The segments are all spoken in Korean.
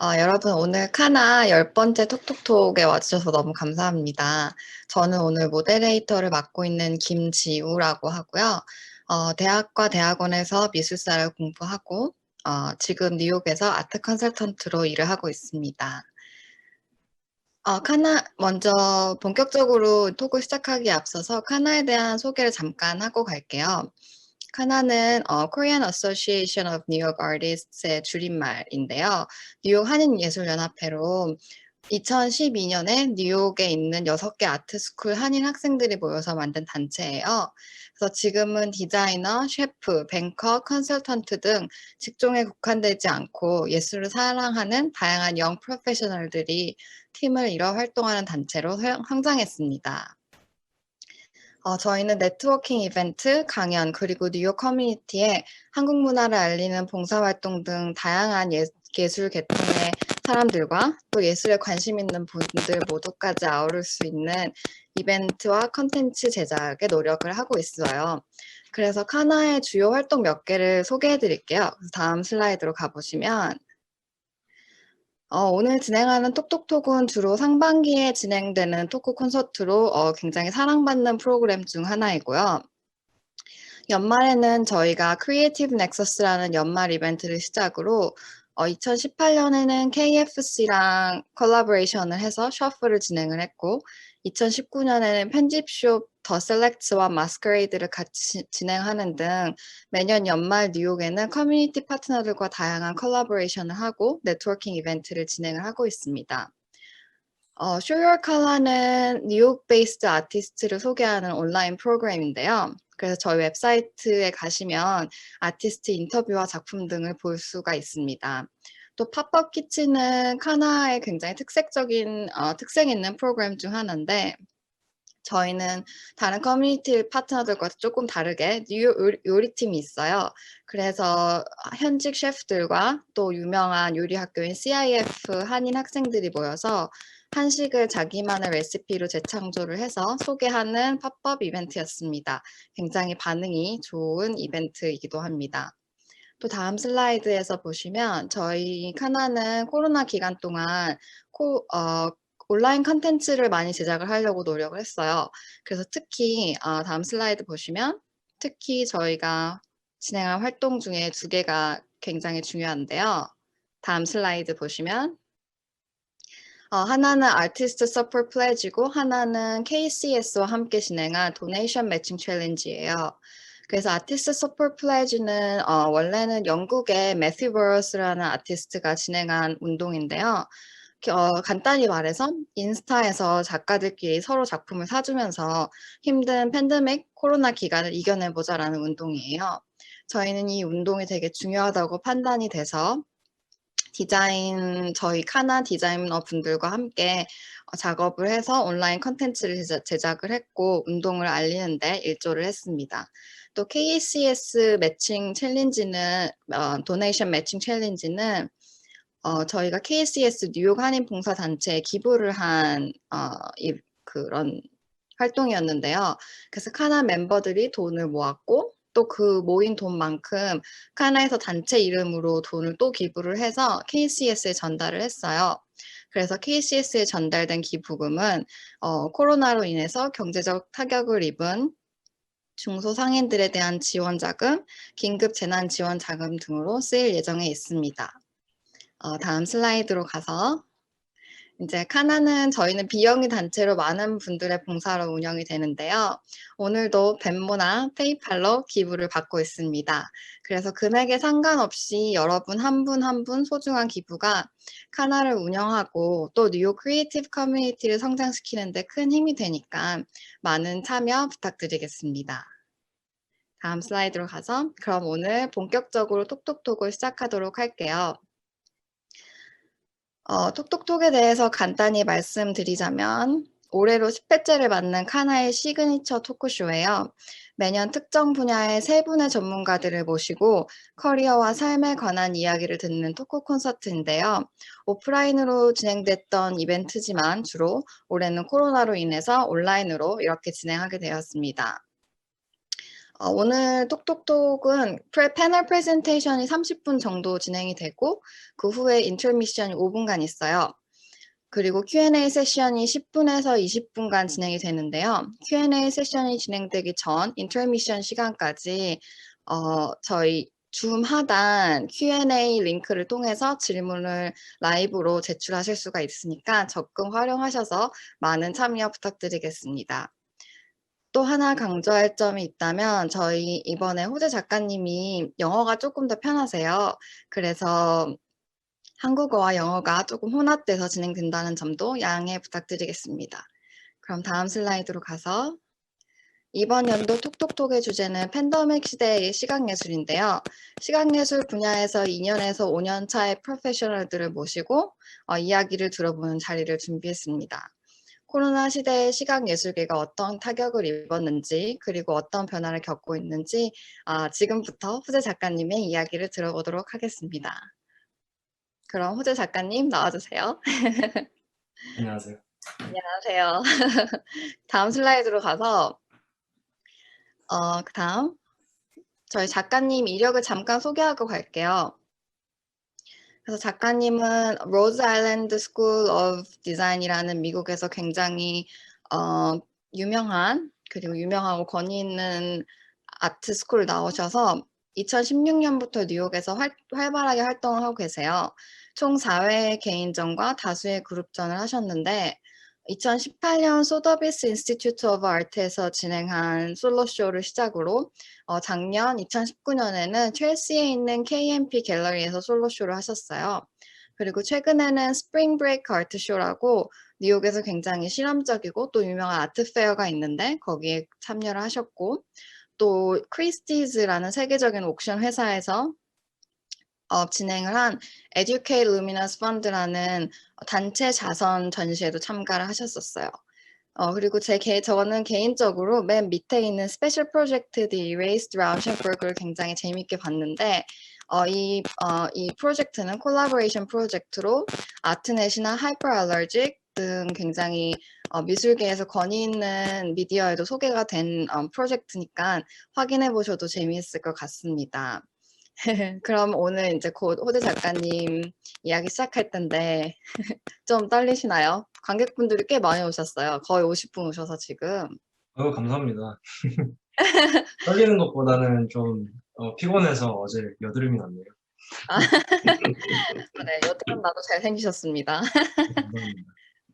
여러분 오늘 카나 10번째 톡톡톡에 와주셔서 너무 감사합니다. 저는 오늘 모데레이터를 맡고 있는 김지우라고 하고요. 대학과 대학원에서 미술사를 공부하고 지금 뉴욕에서 아트 컨설턴트로 일을 하고 있습니다. 카나 먼저 본격적으로 톡을 시작하기에 앞서서 카나에 대한 소개를 잠깐 하고 갈게요. 카나는 Korean Association of New York Artists의 줄임말인데요. 뉴욕 한인예술연합회로 2012년에 뉴욕에 있는 6개 아트스쿨 한인 학생들이 모여서 만든 단체예요. 그래서 지금은 디자이너, 셰프, 뱅커, 컨설턴트 등 직종에 국한되지 않고 예술을 사랑하는 다양한 영 프로페셔널들이 팀을 이뤄 활동하는 단체로 성장했습니다. 저희는 네트워킹 이벤트, 강연, 그리고 뉴욕 커뮤니티에 한국 문화를 알리는 봉사활동 등 다양한 예술 계통의 사람들과 또 예술에 관심 있는 분들 모두까지 아우를 수 있는 이벤트와 컨텐츠 제작에 노력을 하고 있어요. 그래서 카나의 주요 활동 몇 개를 소개해 드릴게요. 다음 슬라이드로 가보시면 오늘 진행하는 톡톡톡은 주로 상반기에 진행되는 토크 콘서트로 굉장히 사랑받는 프로그램 중 하나이고요. 연말에는 저희가 크리에이티브 넥서스라는 연말 이벤트를 시작으로 2018년에는 KFC랑 콜라보레이션을 해서 셔플을 진행을 했고 2019년에는 편집숍 더 셀렉트와 마스커레이드를 같이 진행하는 등 매년 연말 뉴욕에는 커뮤니티 파트너들과 다양한 콜라보레이션을 하고 네트워킹 이벤트를 진행을 하고 있습니다. Show Your Color는 뉴욕 베이스드 아티스트를 소개하는 온라인 프로그램인데요. 그래서 저희 웹사이트에 가시면 아티스트 인터뷰와 작품 등을 볼 수가 있습니다. 또 팝업 키친은 카나의 굉장히 특색적인 특색 있는 프로그램 중 하나인데 저희는 다른 커뮤니티 파트너들과 조금 다르게 뉴욕 요리팀이 있어요. 그래서 현직 셰프들과 또 유명한 요리 학교인 CIF 한인 학생들이 모여서 한식을 자기만의 레시피로 재창조를 해서 소개하는 팝업 이벤트였습니다. 굉장히 반응이 좋은 이벤트이기도 합니다. 또 다음 슬라이드에서 보시면 저희 카나는 코로나 기간 동안 온라인 컨텐츠를 많이 제작을 하려고 노력을 했어요. 그래서 특히 다음 슬라이드 보시면 특히 저희가 진행한 활동 중에 2개가 굉장히 중요한데요. 다음 슬라이드 보시면 하나는 아티스트 서포트 플래지고 하나는 KCS와 함께 진행한 도네이션 매칭 챌린지예요. 그래서 아티스트 서포트 플래지는 원래는 영국의 매튜 버러스라는 아티스트가 진행한 운동인데요. 간단히 말해서 인스타에서 작가들끼리 서로 작품을 사주면서 힘든 팬데믹 코로나 기간을 이겨내보자라는 운동이에요. 저희는 이 운동이 되게 중요하다고 판단이 돼서 저희 카나 디자이너 분들과 함께 작업을 해서 온라인 컨텐츠를 제작을 했고 운동을 알리는 데 일조를 했습니다. 또 KCS 매칭 챌린지는 도네이션 매칭 챌린지는 저희가 KCS 뉴욕 한인 봉사 단체에 기부를 한 그런 활동이었는데요. 그래서 카나 멤버들이 돈을 모았고 또 그 모인 돈만큼 카나에서 단체 이름으로 돈을 또 기부를 해서 KCS에 전달을 했어요. 그래서 KCS에 전달된 기부금은 코로나로 인해서 경제적 타격을 입은 중소상인들에 대한 지원 자금, 긴급 재난 지원 자금 등으로 쓰일 예정에 있습니다. 다음 슬라이드로 가서 이제 카나는 저희는 비영리 단체로 많은 분들의 봉사로 운영이 되는데요. 오늘도 벤모나 페이팔로 기부를 받고 있습니다. 그래서 금액에 상관없이 여러분 한 분 한 분 소중한 기부가 카나를 운영하고 또 뉴욕 크리에이티브 커뮤니티를 성장시키는 데 큰 힘이 되니까 많은 참여 부탁드리겠습니다. 다음 슬라이드로 가서 그럼 오늘 본격적으로 톡톡톡을 시작하도록 할게요. 톡톡톡에 대해서 간단히 말씀드리자면 올해로 10회째를 맞는 카나의 시그니처 토크쇼예요. 매년 특정 분야의 3분의 전문가들을 모시고 커리어와 삶에 관한 이야기를 듣는 토크 콘서트인데요. 오프라인으로 진행됐던 이벤트지만 주로 올해는 코로나로 인해서 온라인으로 이렇게 진행하게 되었습니다. 오늘 톡톡톡은 패널 프레젠테이션이 30분 정도 진행이 되고 그 후에 인터미션이 5분간 있어요. 그리고 Q&A 세션이 10분에서 20분간 진행이 되는데요. Q&A 세션이 진행되기 전 인터미션 시간까지 저희 줌 하단 Q&A 링크를 통해서 질문을 라이브로 제출하실 수가 있으니까 적극 활용하셔서 많은 참여 부탁드리겠습니다. 또 하나 강조할 점이 있다면 저희 이번에 호재 작가님이 영어가 조금 더 편하세요. 그래서 한국어와 영어가 조금 혼합돼서 진행된다는 점도 양해 부탁드리겠습니다. 그럼 다음 슬라이드로 가서 이번 연도 톡톡톡의 주제는 팬데믹 시대의 시각예술인데요. 시각예술 분야에서 2년에서 5년 차의 프로페셔널들을 모시고 이야기를 들어보는 자리를 준비했습니다. 코로나 시대의 시각예술계가 어떤 타격을 입었는지 그리고 어떤 변화를 겪고 있는지 지금부터 호재 작가님의 이야기를 들어보도록 하겠습니다. 그럼 호재 작가님 나와주세요. 안녕하세요. 안녕하세요. 다음 슬라이드로 가서 그 다음 저희 작가님 이력을 잠깐 소개하고 갈게요. 그래서 작가님은 로즈 아일랜드 스쿨 오브 디자인이라는 미국에서 굉장히 유명하고 권위 있는 아트 스쿨을 나오셔서 2016년부터 뉴욕에서 활발하게 활동을 하고 계세요. 총 4회의 개인전과 다수의 그룹전을 하셨는데 2018년 소더비스 인스티튜트 오브 아트에서 진행한 솔로쇼를 시작으로 작년 2019년에는 첼시에 있는 KMP 갤러리에서 솔로쇼를 하셨어요. 그리고 최근에는 스프링 브레이크 아트쇼라고 뉴욕에서 굉장히 실험적이고 또 유명한 아트 페어가 있는데 거기에 참여를 하셨고 또 크리스티즈라는 세계적인 옥션 회사에서 진행을 한 Educate Luminous Fund라는 단체 자선 전시회도 참가를 하셨었어요. 그리고 저는 개인적으로 맨 밑에 있는 스페셜 프로젝트 The Erased Rauschenberg을 굉장히 재밌게 봤는데 이 프로젝트는 콜라보레이션 프로젝트로 아트넷이나 하이퍼 알러직 등 굉장히 미술계에서 권위 있는 미디어에도 소개가 된 프로젝트니까 확인해 보셔도 재미있을 것 같습니다. 그럼 오늘 이제 곧 호재 작가님 이야기 시작할 텐데 좀 떨리시나요? 관객분들이 꽤 많이 오셨어요. 거의 50분 오셔서 지금. 감사합니다. 떨리는 것보다는 좀 피곤해서 어제 여드름이 났네요. 네, 여드름 나도 잘생기셨습니다. 감사합니다.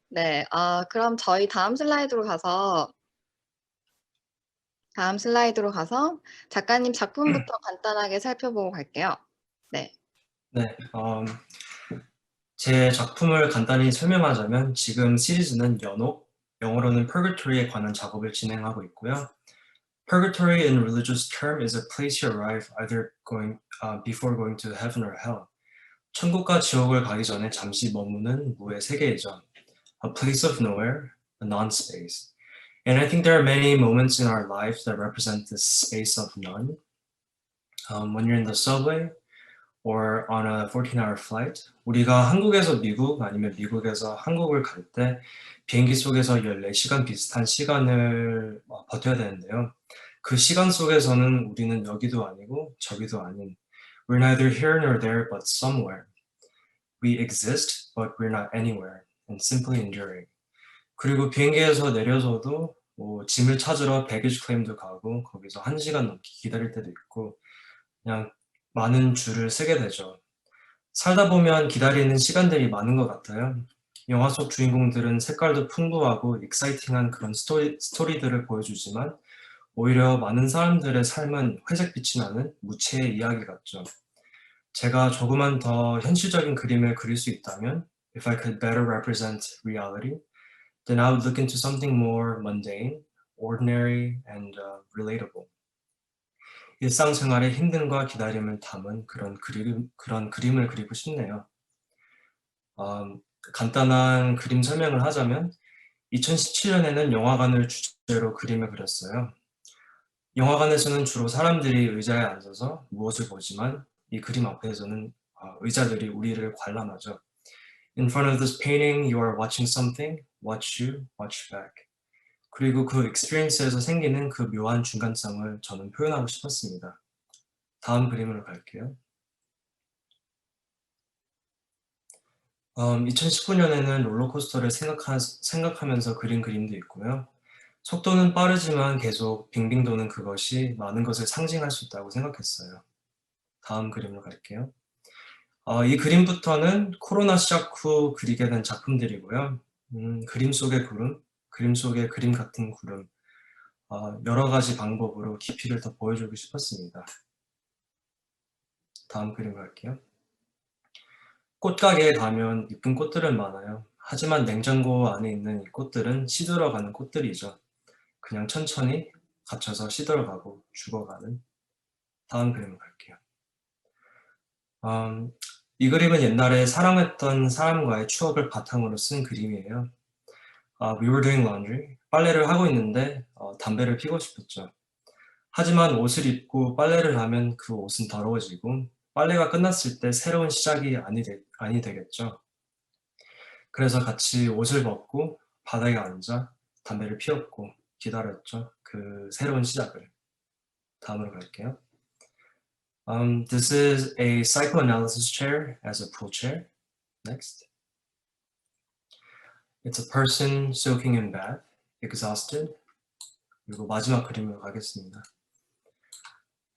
네, 그럼 저희 다음 슬라이드로 가서 작가님 작품부터 간단하게 살펴보고 갈게요. 네. 네, 제 작품을 간단히 설명하자면 지금 시리즈는 연옥, 영어로는 Purgatory에 관한 작업을 진행하고 있고요. Purgatory in religious term is a place you arrive before going to heaven or hell. 천국과 지옥을 가기 전에 잠시 머무는 무의 세계이죠. A place of nowhere, a non-space. And I think there are many moments in our lives that represent this space of none. When you're in the subway or on a 14-hour flight, 우리가 한국에서 미국 아니면 미국에서 한국을 갈 때 비행기 속에서 14시간 비슷한 시간을 버텨야 되는데요. 그 시간 속에서는 우리는 여기도 아니고 저기도 아닌 We're neither here nor there but somewhere. We exist but we're not anywhere and simply enduring. 그리고 비행기에서 내려서도 짐을 찾으러 배기지 클레임도 가고 거기서 1시간 넘게 기다릴 때도 있고 그냥 많은 줄을 서게 되죠. 살다 보면 기다리는 시간들이 많은 것 같아요. 영화 속 주인공들은 색깔도 풍부하고 익사이팅한 그런 스토리들을 보여주지만 오히려 많은 사람들의 삶은 회색빛이 나는 무채의 이야기 같죠. 제가 조금만 더 현실적인 그림을 그릴 수 있다면 If I could better represent reality, then I would look into something more mundane, ordinary, and relatable. 일상생활의 힘듦과 기다림을 담은 그런 그림을 그리고 싶네요. 간단한 그림 설명을 하자면 2017년에는 영화관을 주제로 그림을 그렸어요. 영화관에서는 주로 사람들이 의자에 앉아서 무엇을 보지만 이 그림 앞에서는 의자들이 우리를 관람하죠. In front of this painting, you are watching something, watch you, watch back. 그리고 그 experience에서 생기는 그 묘한 중간점을 저는 표현하고 싶었습니다. 다음 그림으로 갈게요. 2019년에는 롤러코스터를 생각하면서 그린 그림도 있고요. 속도는 빠르지만 계속 빙빙 도는 그것이 많은 것을 상징할 수 있다고 생각했어요. 다음 그림으로 갈게요. 이 그림부터는 코로나 시작 후 그리게 된 작품들이고요. 그림 속의 구름, 그림 속의 그림 같은 구름, 여러 가지 방법으로 깊이를 더 보여주고 싶었습니다. 다음 그림 갈게요. 꽃가게에 가면 이쁜 꽃들은 많아요. 하지만 냉장고 안에 있는 이 꽃들은 시들어가는 꽃들이죠. 그냥 천천히 갇혀서 시들어가고 죽어가는. 다음 그림 갈게요. 이 그림은 옛날에 사랑했던 사람과의 추억을 바탕으로 쓴 그림이에요. We were doing laundry. 빨래를 하고 있는데 담배를 피고 싶었죠. 하지만 옷을 입고 빨래를 하면 그 옷은 더러워지고 빨래가 끝났을 때 새로운 시작이 아니 되겠죠. 그래서 같이 옷을 벗고 바닥에 앉아 담배를 피웠고 기다렸죠. 그 새로운 시작을. 다음으로 갈게요. This is a psychoanalysis chair as a pool chair. Next. It's a person soaking in bath, exhausted. 그리고 마지막 그림으로 가겠습니다.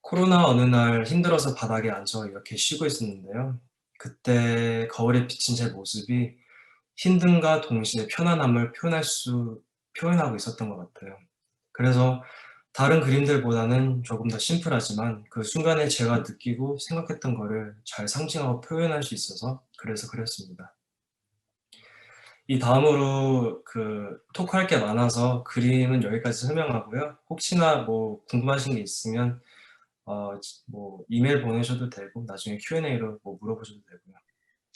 코로나 어느 날 힘들어서 바닥에 앉아 이렇게 쉬고 있었는데요. 그때 거울에 비친 제 모습이 힘듦과 동시에 편안함을 표현하고 있었던 것 같아요. 그래서 다른 그림들보다는 조금 더 심플하지만 그 순간에 제가 느끼고 생각했던 거를 잘 상징하고 표현할 수 있어서 그래서 그렸습니다. 이 다음으로 그 토크할 게 많아서 그림은 여기까지 설명하고요. 혹시나 뭐 궁금하신 게 있으면 뭐 이메일 보내셔도 되고 나중에 Q&A로 뭐 물어보셔도 되고요.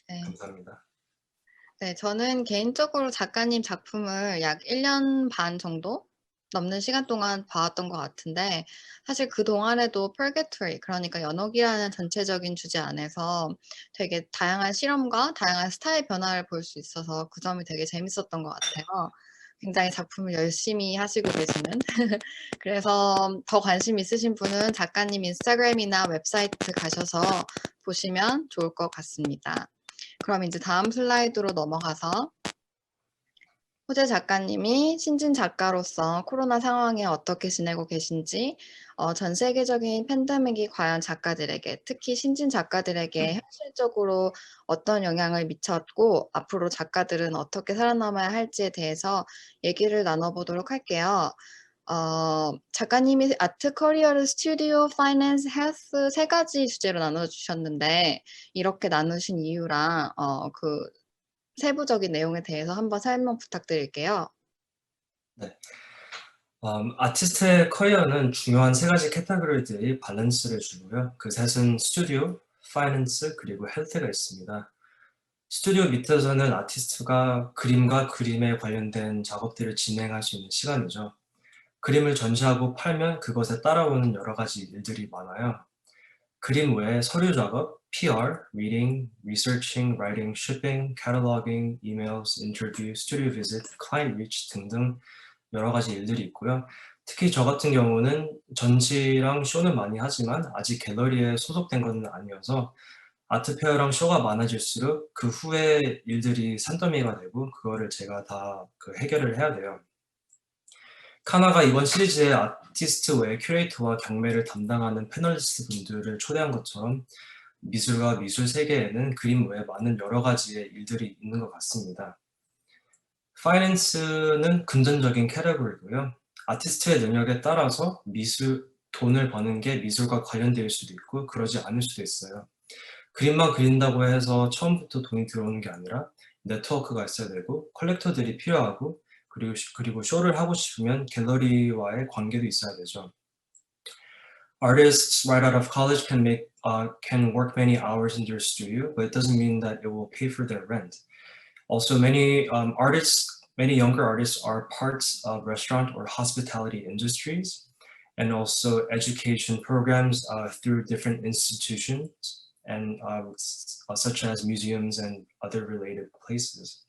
네. 감사합니다. 네, 저는 개인적으로 작가님 작품을 약 1년 반 정도 넘는 시간 동안 봐왔던 것 같은데 사실 그동안에도 Purgatory, 그러니까 연옥이라는 전체적인 주제 안에서 되게 다양한 실험과 다양한 스타일 변화를 볼 수 있어서 그 점이 되게 재밌었던 것 같아요. 굉장히 작품을 열심히 하시고 계시는. 그래서 더 관심 있으신 분은 작가님 인스타그램이나 웹사이트 가셔서 보시면 좋을 것 같습니다. 그럼 이제 다음 슬라이드로 넘어가서 호재 작가님이 신진 작가로서 코로나 상황에 어떻게 지내고 계신지, 전 세계적인 팬데믹이 과연 작가들에게, 특히 신진 작가들에게 현실적으로 어떤 영향을 미쳤고 앞으로 작가들은 어떻게 살아남아야 할지에 대해서 얘기를 나눠보도록 할게요. 작가님이 아트 커리어를 스튜디오, 파이낸스, 헬스 세 가지 주제로 나눠주셨는데 이렇게 나누신 이유랑 그 세부적인 내용에 대해서 한번 설명 부탁드릴게요. 네. 아티스트의 커리어는 중요한 세 가지 캐테고리들이 밸런스를 주고요. 그 셋은 스튜디오, 파이낸스, 그리고 헬스가 있습니다. 스튜디오 밑에서는 아티스트가 그림과 그림에 관련된 작업들을 진행할 수 있는 시간이죠. 그림을 전시하고 팔면 그것에 따라오는 여러 가지 일들이 많아요. 그림 외에 서류 작업, PR, reading, researching, writing, shipping, cataloging, emails, interview, studio visit, client reach 등등 여러 가지 일들이 있고요. 특히 저 같은 경우는 전시랑 쇼는 많이 하지만 아직 갤러리에 소속된 건 아니어서 아트페어랑 쇼가 많아질수록 그 후에 일들이 산더미가 되고 그거를 제가 다 해결을 해야 돼요. 카나가 이번 시리즈의 아티스트 외 큐레이터와 경매를 담당하는 패널리스트 분들을 초대한 것처럼 미술과 미술 세계에는 그림 외에 많은 여러 가지의 일들이 있는 것 같습니다. 파이낸스는 금전적인 캐테고리고요. 아티스트의 능력에 따라서 돈을 버는 게 미술과 관련될 수도 있고 그러지 않을 수도 있어요. 그림만 그린다고 해서 처음부터 돈이 들어오는 게 아니라 네트워크가 있어야 되고 컬렉터들이 필요하고 그리고 쇼를 하고 싶으면 갤러리와의 관계도 있어야 되죠. Artists right out of college can work many hours in their studio, but it doesn't mean that it will pay for their rent. Also, many younger artists are parts of restaurant or hospitality industries, and also education programs through different institutions, and such as museums and other related places.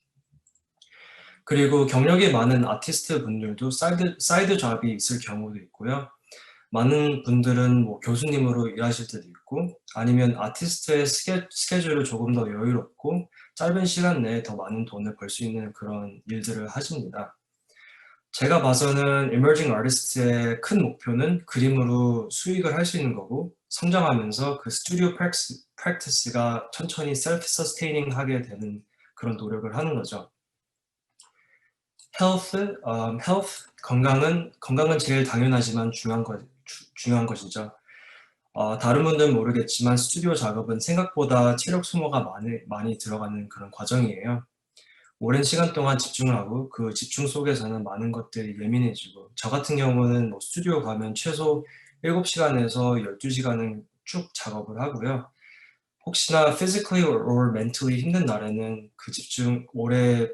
그리고 경력이 많은 아티스트 분들도 사이드 잡이 있을 경우도 있고요. 많은 분들은 뭐 교수님으로 일하실 때도 있고 아니면 아티스트의 스케줄을 조금 더 여유롭고 짧은 시간 내에 더 많은 돈을 벌 수 있는 그런 일들을 하십니다. 제가 봐서는 emerging artist의 큰 목표는 그림으로 수익을 할 수 있는 거고 성장하면서 그 스튜디오 프랙티스가 천천히 셀프 서스테이닝 하게 되는 그런 노력을 하는 거죠. health, 건강은 제일 당연하지만 중요한 것이죠. 다른 분들은 모르겠지만 스튜디오 작업은 생각보다 체력 소모가 많이 들어가는 그런 과정이에요. 오랜 시간 동안 집중을 하고 그 집중 속에서는 많은 것들이 예민해지고 저 같은 경우는 뭐 스튜디오 가면 최소 7시간에서 12시간은 쭉 작업을 하고요. 혹시나 physically or mentally 힘든 날에는 그 집중 오래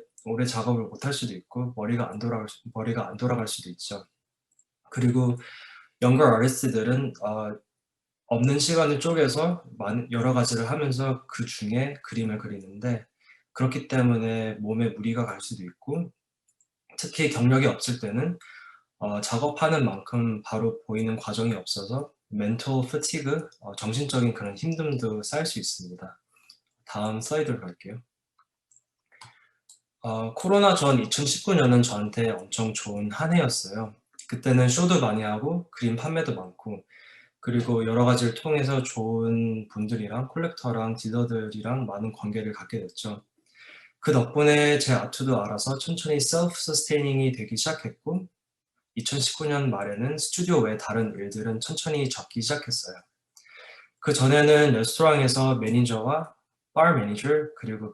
작업을 못 할 수도 있고 머리가 안 돌아갈 수도 있죠. 그리고 younger artist들은 없는 시간을 쪼개서 여러 가지를 하면서 그중에 그림을 그리는데 그렇기 때문에 몸에 무리가 갈 수도 있고 특히 경력이 없을 때는 작업하는 만큼 바로 보이는 과정이 없어서 mental fatigue, 정신적인 그런 힘듦도 쌓일 수 있습니다. 다음 슬라이드로 갈게요. 코로나 전 2019년은 저한테 엄청 좋은 한 해였어요. 그때는 쇼도 많이 하고 그림 판매도 많고 그리고 여러 가지를 통해서 좋은 분들이랑 콜렉터랑 딜러들이랑 많은 관계를 갖게 됐죠. 그 덕분에 제 아트도 알아서 천천히 셀프 서스테이닝이 되기 시작했고 2019년 말에는 스튜디오 외 다른 일들은 천천히 적기 시작했어요. 그 전에는 레스토랑에서 매니저와 바 매니저 그리고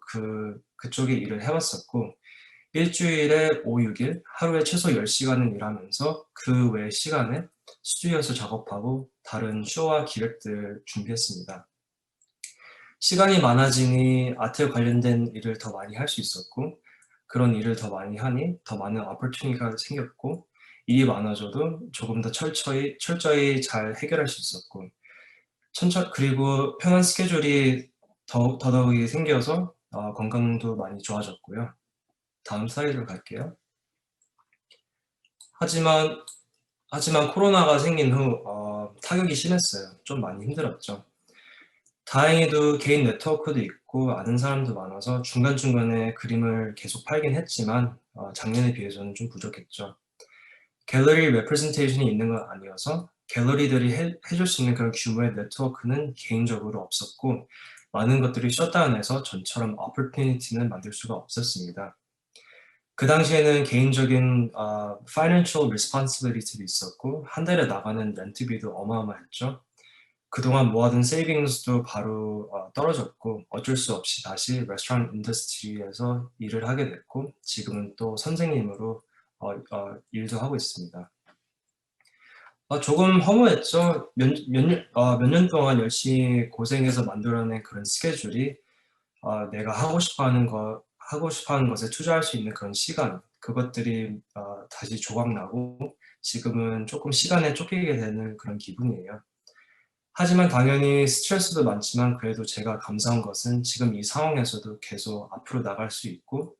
그쪽에 일을 해왔었고 일주일에 5, 6일 하루에 최소 10시간은 일하면서 그 외 시간에 스튜디오에서 작업하고 다른 쇼와 기획들 준비했습니다. 시간이 많아지니 아트에 관련된 일을 더 많이 할 수 있었고 그런 일을 더 많이 하니 더 많은 opportunity가 생겼고 일이 많아져도 조금 더 철저히 잘 해결할 수 있었고 그리고 편한 스케줄이 더더욱이 생겨서 건강도 많이 좋아졌고요. 다음 슬라이드로 갈게요. 하지만 코로나가 생긴 후 타격이 심했어요. 좀 많이 힘들었죠. 다행히도 개인 네트워크도 있고 아는 사람도 많아서 중간중간에 그림을 계속 팔긴 했지만 작년에 비해서는 좀 부족했죠. 갤러리 레프레젠테이션이 있는 건 아니어서 갤러리들이 해줄 수 있는 그런 규모의 네트워크는 개인적으로 없었고 많은 것들이 셧다운해서 전처럼 opportunity는 만들 수가 없었습니다. 그 당시에는 개인적인 financial responsibility도 있었고 한 달에 나가는 렌트비도 어마어마했죠. 그동안 모아둔 세이빙스도 바로 떨어졌고 어쩔 수 없이 다시 레스토랑 인더스트리에서 일을 하게 됐고 지금은 또 선생님으로 일도 하고 있습니다. 조금 허무했죠. 몇 년 동안 열심히 고생해서 만들어낸 그런 스케줄이 내가 하고 싶어 하는 것에 투자할 수 있는 그런 시간, 그것들이 다시 조각나고 지금은 조금 시간에 쫓기게 되는 그런 기분이에요. 하지만 당연히 스트레스도 많지만 그래도 제가 감사한 것은 지금 이 상황에서도 계속 앞으로 나갈 수 있고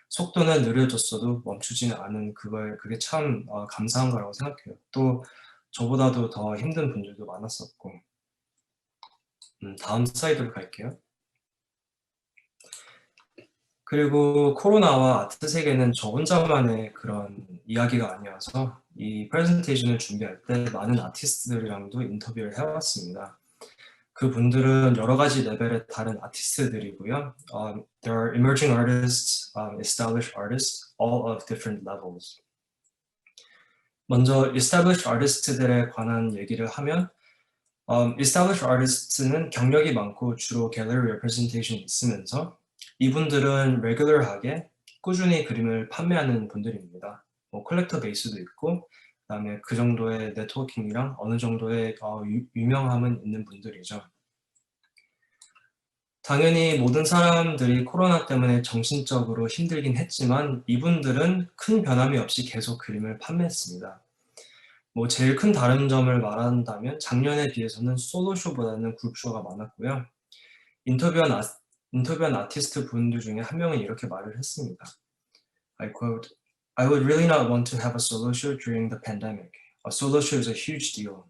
속도는 느려졌어도 멈추지는 않은 그게 참 감사한 거라고 생각해요. 또 저보다도 더 힘든 분들도 많았었고 다음 슬라이드로 갈게요. 그리고 코로나와 아트 세계는 저 혼자만의 그런 이야기가 아니어서 이 프레젠테이션을 준비할 때 많은 아티스트들이랑도 인터뷰를 해왔습니다. 그분들은 여러 가지 레벨의 다른 아티스트들이고요. There are emerging artists, established artists, all of different levels. 먼저 established artist들에 관한 얘기를 하면 established artist는 경력이 많고 주로 갤러리 representation이 있으면서 이분들은 regular하게 꾸준히 그림을 판매하는 분들입니다. 뭐 컬렉터 베이스도 있고 그다음에 그 정도의 네트워킹이랑 어느 정도의 유명함은 있는 분들이죠. 당연히 모든 사람들이 코로나 때문에 정신적으로 힘들긴 했지만 이분들은 큰 변함이 없이 계속 그림을 판매했습니다. 뭐 제일 큰 다른 점을 말한다면 작년에 비해서는 솔로쇼보다는 그룹쇼가 많았고요. 인터뷰한 아티스트 분들 중에 한 명은 이렇게 말을 했습니다. I quote, "I would really not want to have a solo show during the pandemic. A solo show is a huge deal.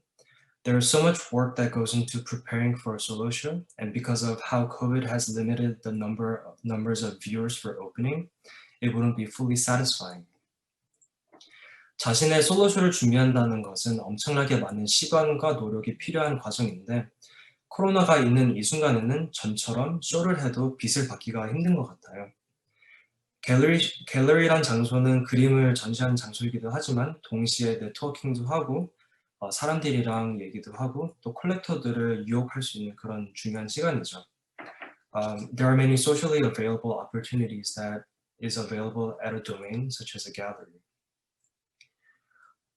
There is so much work that goes into preparing for a solo show, and because of how COVID has limited the numbers of viewers for opening, it wouldn't be fully satisfying." 자신의 솔로쇼를 준비한다는 것은 엄청나게 많은 시간과 노력이 필요한 과정인데 코로나가 있는 이 순간에는 전처럼 쇼를 해도 빛을 받기가 힘든 것 같아요. 갤러리란 장소는 그림을 전시하는 장소이기도 하지만 동시에 네트워킹도 하고 사람들이랑 얘기도 하고 또 컬렉터들을 유혹할 수 있는 그런 중요한 시간이죠. There are many socially available opportunities that is available at a domain such as a gallery.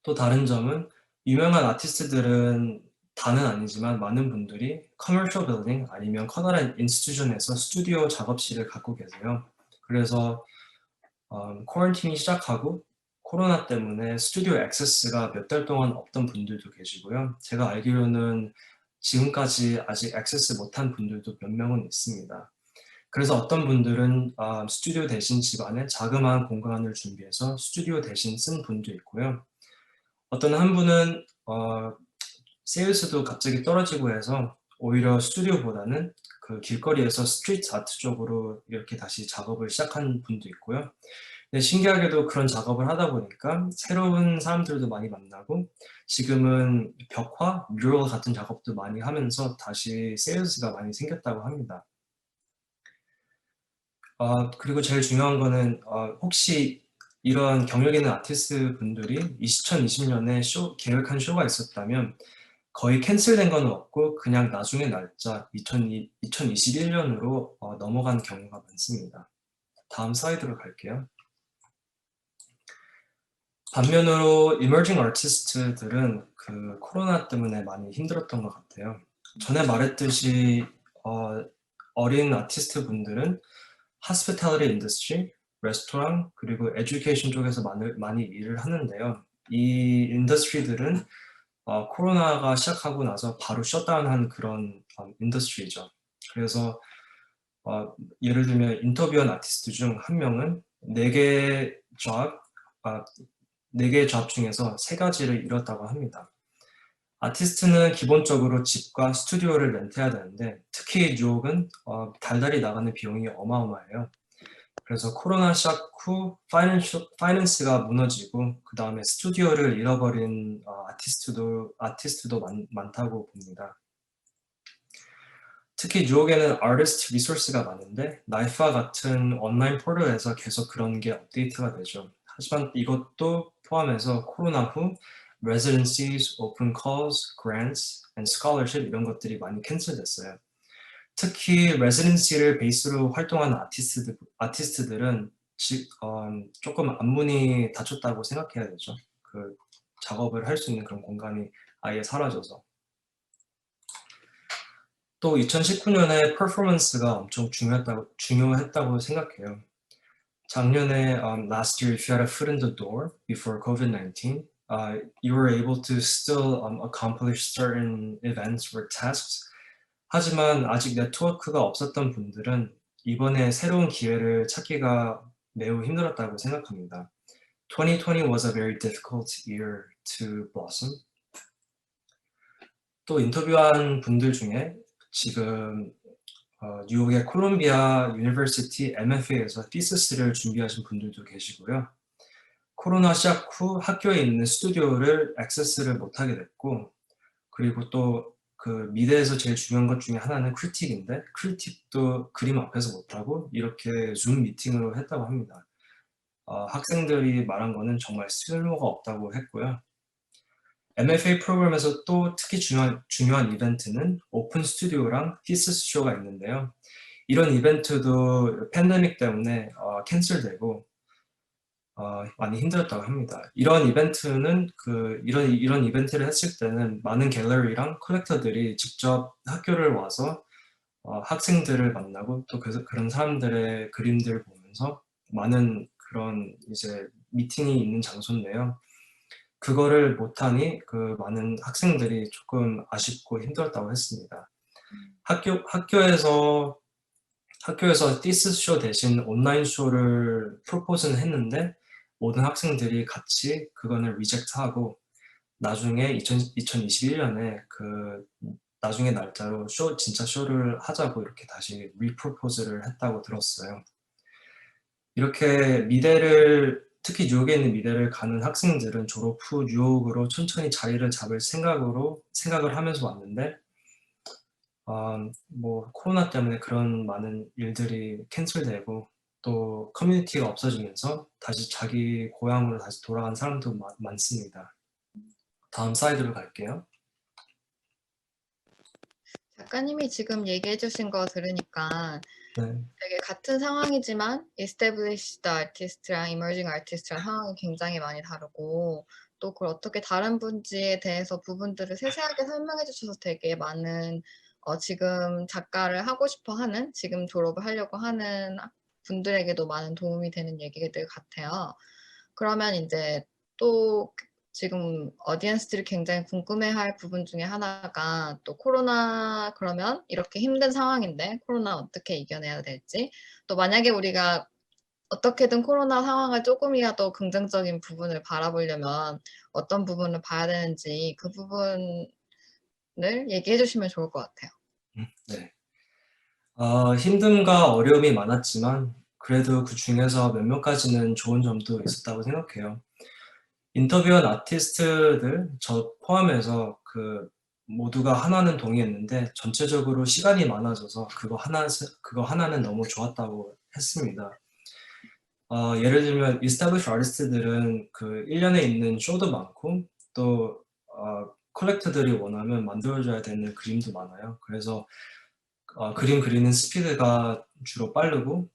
또 다른 점은 유명한 아티스트들은 다는 아니지만 많은 분들이 커머셜 빌딩 아니면 커다란 인스티튜션에서 스튜디오 작업실을 갖고 계세요. 그래서 쿼런틴이 시작하고 코로나 때문에 스튜디오 액세스가 몇 달 동안 없던 분들도 계시고요. 제가 알기로는 지금까지 아직 액세스 못한 분들도 몇 명은 있습니다. 그래서 어떤 분들은 스튜디오 대신 집 안에 자그마한 공간을 준비해서 스튜디오 대신 쓴 분도 있고요. 어떤 한 분은 세일스도 갑자기 떨어지고 해서 오히려 스튜디오보다는 그 길거리에서 스트리트 아트 쪽으로 이렇게 다시 작업을 시작한 분도 있고요. 근데 신기하게도 그런 작업을 하다 보니까 새로운 사람들도 많이 만나고 지금은 벽화, 뮤럴 같은 작업도 많이 하면서 다시 세일즈가 많이 생겼다고 합니다. 그리고 제일 중요한 거는 혹시 이런 경력 있는 아티스트 분들이 2020년에 계획한 쇼가 있었다면 거의 캔슬된 건 없고 그냥 나중에 날짜 2021년으로 넘어간 경우가 많습니다. 다음 슬라이드로 갈게요. 반면으로 emerging artist들은 그 코로나 때문에 많이 힘들었던 것 같아요. 전에 말했듯이 어린 아티스트 분들은 hospitality industry, 레스토랑 그리고 education 쪽에서 많이 일을 하는데요. 이 인더스트리들은 코로나가 시작하고 나서 바로 셧다운한 그런 인더스트리죠. 그래서 예를 들면 인터뷰한 아티스트 중 한 명은 4개의 잡 중에서 3가지를 잃었다고 합니다. 아티스트는 기본적으로 집과 스튜디오를 렌트해야 되는데 특히 뉴욕은 달달이 나가는 비용이 어마어마해요. 그래서 코로나 시작 후 파이낸스가 무너지고 그 다음에 스튜디오를 잃어버린 아티스트도 많다고 봅니다. 특히 뉴욕에는 아티스트 리소스가 많은데 나이프와 같은 온라인 포털에서 계속 그런 게 업데이트가 되죠. 하지만 이것도 포함해서 코로나 후 residencies, open calls, grants, and scholarship 이런 것들이 많이 캔슬됐어요. 특히 레지던시를 베이스로 활동하는 아티스트들은 조금 안문이 닫혔다고 생각해야 되죠. 그 작업을 할 수 있는 그런 공간이 아예 사라져서. 또 2019년에 퍼포먼스가 엄청 중요했다고 생각해요. 작년에 last year if you had a foot in the door before COVID-19, you were able to still accomplish certain events or tasks. 하지만 아직 네트워크가 없었던 분들은 이번에 새로운 기회를 찾기가 매우 힘들었다고 생각합니다. 2020 was a very difficult year to blossom. 또 인터뷰한 분들 중에 지금 뉴욕의 콜롬비아 유니버시티 MFA에서 티시스를 준비하신 분들도 계시고요. 코로나 시작 후 학교에 있는 스튜디오를 액세스를 못하게 됐고 그리고 또 그 미대에서 제일 중요한 것 중에 하나는 크리틱인데 크리틱도 그림 앞에서 못하고 이렇게 줌 미팅으로 했다고 합니다. 학생들이 말한 거는 정말 쓸모가 없다고 했고요. MFA 프로그램에서 또 특히 중요한 이벤트는 오픈 스튜디오랑 티시스 쇼가 있는데요. 이런 이벤트도 팬데믹 때문에 캔슬되고 많이 힘들었다고 합니다. 이런 이벤트는 이런 이벤트를 했을 때는 많은 갤러리랑 컬렉터들이 직접 학교를 와서 학생들을 만나고 또 그런 사람들의 그림들을 보면서 많은 그런 이제 미팅이 있는 장소인데요. 그거를 못하니 그 많은 학생들이 조금 아쉽고 힘들었다고 했습니다. 학교에서 학교에서 thesis 쇼 대신 온라인 쇼를 프로포즈는 했는데 모든 학생들이 같이 그거는 리젝트하고 나중에 2021년에 그 나중에 날짜로 진짜 쇼를 하자고 이렇게 다시 리프로포즈를 했다고 들었어요. 이렇게 특히 뉴욕에 있는 미대를 가는 학생들은 졸업 후 뉴욕으로 천천히 자리를 잡을 생각을 하면서 왔는데, 뭐 코로나 때문에 그런 많은 일들이 캔슬되고 또 커뮤니티가 없어지면서 다시 자기 고향으로 다시 돌아간 사람도 많습니다. 다음 슬라이드로 갈게요. 작가님이 지금 얘기해 주신 거 들으니까 네. 되게 같은 상황이지만 established artist랑 emerging artist랑 상황이 굉장히 많이 다르고 또 그걸 어떻게 다른 분지에 대해서 부분들을 세세하게 설명해 주셔서 되게 많은 지금 작가를 하고 싶어 하는 지금 졸업을 하려고 하는 분들에게도 많은 도움이 되는 얘기들 같아요. 그러면 이제 또 지금 어디언스들이 굉장히 궁금해할 부분 중에 하나가 또 코로나 그러면 이렇게 힘든 상황인데 코로나 어떻게 이겨내야 될지 또 만약에 우리가 어떻게든 코로나 상황을 조금이라도 긍정적인 부분을 바라보려면 어떤 부분을 봐야 되는지 그 부분을 얘기해 주시면 좋을 것 같아요. 네. 힘듦과 어려움이 많았지만 그래도 그 중에서 몇몇 가지는 좋은 점도 있었다고 생각해요. 인터뷰한 아티스트들, 저 포함해서 그 모두가 하나는 동의했는데 전체적으로 시간이 많아져서 그거 하나는 너무 좋았다고 했습니다. 예를 들면 established artist들은 그 1년에 있는 쇼도 많고 또 컬렉터들이 원하면 만들어줘야 되는 그림도 많아요. 그래서 그림 그리는 스피드가 주로 빠르고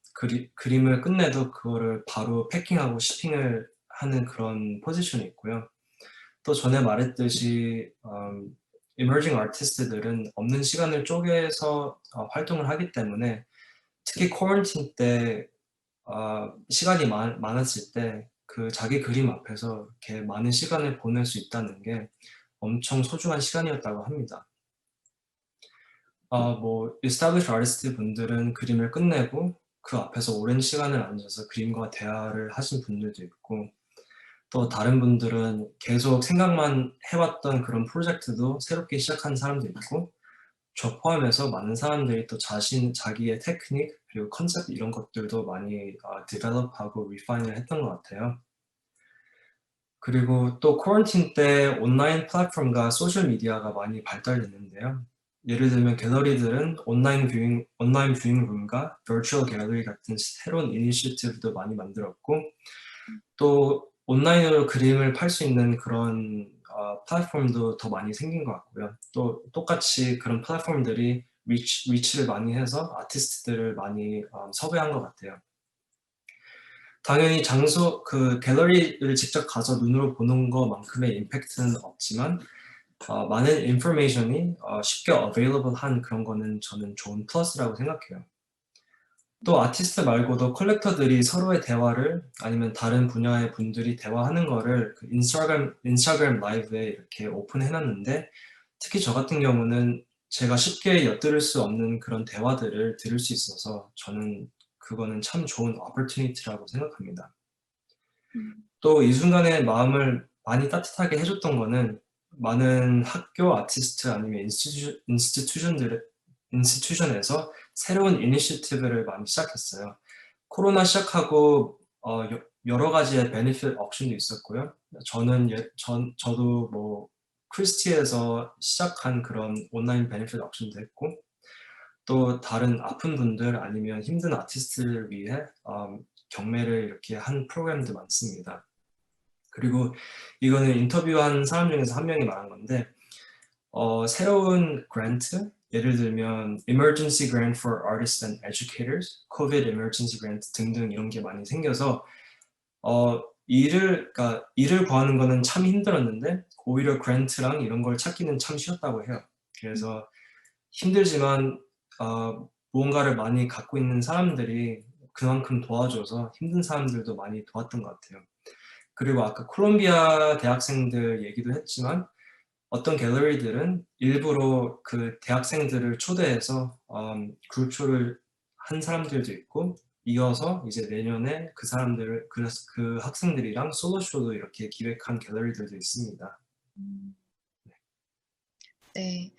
그림을 끝내도 그거를 바로 패킹하고 shipping을 하는 그런 포지션이 있고요. 또 전에 말했듯이 emerging artist들은 없는 시간을 쪼개서 활동을 하기 때문에 특히 쿼런틴 때 시간이 많았을 때 그 자기 그림 앞에서 이렇게 많은 시간을 보낼 수 있다는 게 엄청 소중한 시간이었다고 합니다. 뭐 established artist 분들은 그림을 끝내고 그 앞에서 오랜 시간을 앉아서 그림과 대화를 하신 분들도 있고 또 다른 분들은 계속 생각만 해왔던 그런 프로젝트도 새롭게 시작한 사람도 있고 저 포함해서 많은 사람들이 또 자기의 테크닉 그리고 컨셉 이런 것들도 많이 디벨롭하고 리파인을 했던 것 같아요. 그리고 또 쿼런틴 때 온라인 플랫폼과 소셜 미디어가 많이 발달됐는데요. 예를 들면 갤러리들은 온라인 뷰잉 룸과 버추얼 갤러리 같은 새로운 이니셔티브도 많이 만들었고 또 온라인으로 그림을 팔 수 있는 그런 플랫폼도 더 많이 생긴 것 같고요. 또 똑같이 그런 플랫폼들이 리치를 많이 해서 아티스트들을 많이 섭외한 것 같아요. 당연히 그 갤러리를 직접 가서 눈으로 보는 것만큼의 임팩트는 없지만 많은 인포메이션이 쉽게 available한 그런 거는 저는 좋은 플러스라고 생각해요. 또 아티스트 말고도 컬렉터들이 서로의 대화를 아니면 다른 분야의 분들이 대화하는 거를 그 인스타그램 라이브에 이렇게 오픈해놨는데 특히 저 같은 경우는 제가 쉽게 엿들을 수 없는 그런 대화들을 들을 수 있어서 저는 그거는 참 좋은 opportunity라고 생각합니다. 또 이 순간에 마음을 많이 따뜻하게 해줬던 거는 많은 학교 아티스트 아니면 인스티튜션에서 새로운 이니셔티브를 많이 시작했어요. 코로나 시작하고 여러 가지의 베네핏 옵션도 있었고요. 저도 뭐 크리스티에서 시작한 그런 온라인 베네핏 옵션도 했고 또 다른 아픈 분들 아니면 힘든 아티스트를 위해 경매를 이렇게 한 프로그램도 많습니다. 그리고 이거는 인터뷰한 사람 중에서 한 명이 말한 건데 새로운 그랜트, 예를 들면 Emergency Grant for Artists and Educators, COVID Emergency Grant 등등 이런 게 많이 생겨서 그러니까 일을 구하는 거는 참 힘들었는데 오히려 그랜트랑 이런 걸 찾기는 참 쉬웠다고 해요. 그래서 힘들지만 무언가를 많이 갖고 있는 사람들이 그만큼 도와줘서 힘든 사람들도 많이 도왔던 것 같아요. 그리고 아까 콜롬비아 대학생들 얘기도 했지만 어떤 갤러리들은 일부러 그 대학생들을 초대해서 그룹쇼를 한 사람들도 있고 이어서 이제 내년에 그 사람들을 그 학생들이랑 솔로쇼도 이렇게 기획한 갤러리들도 있습니다. 네.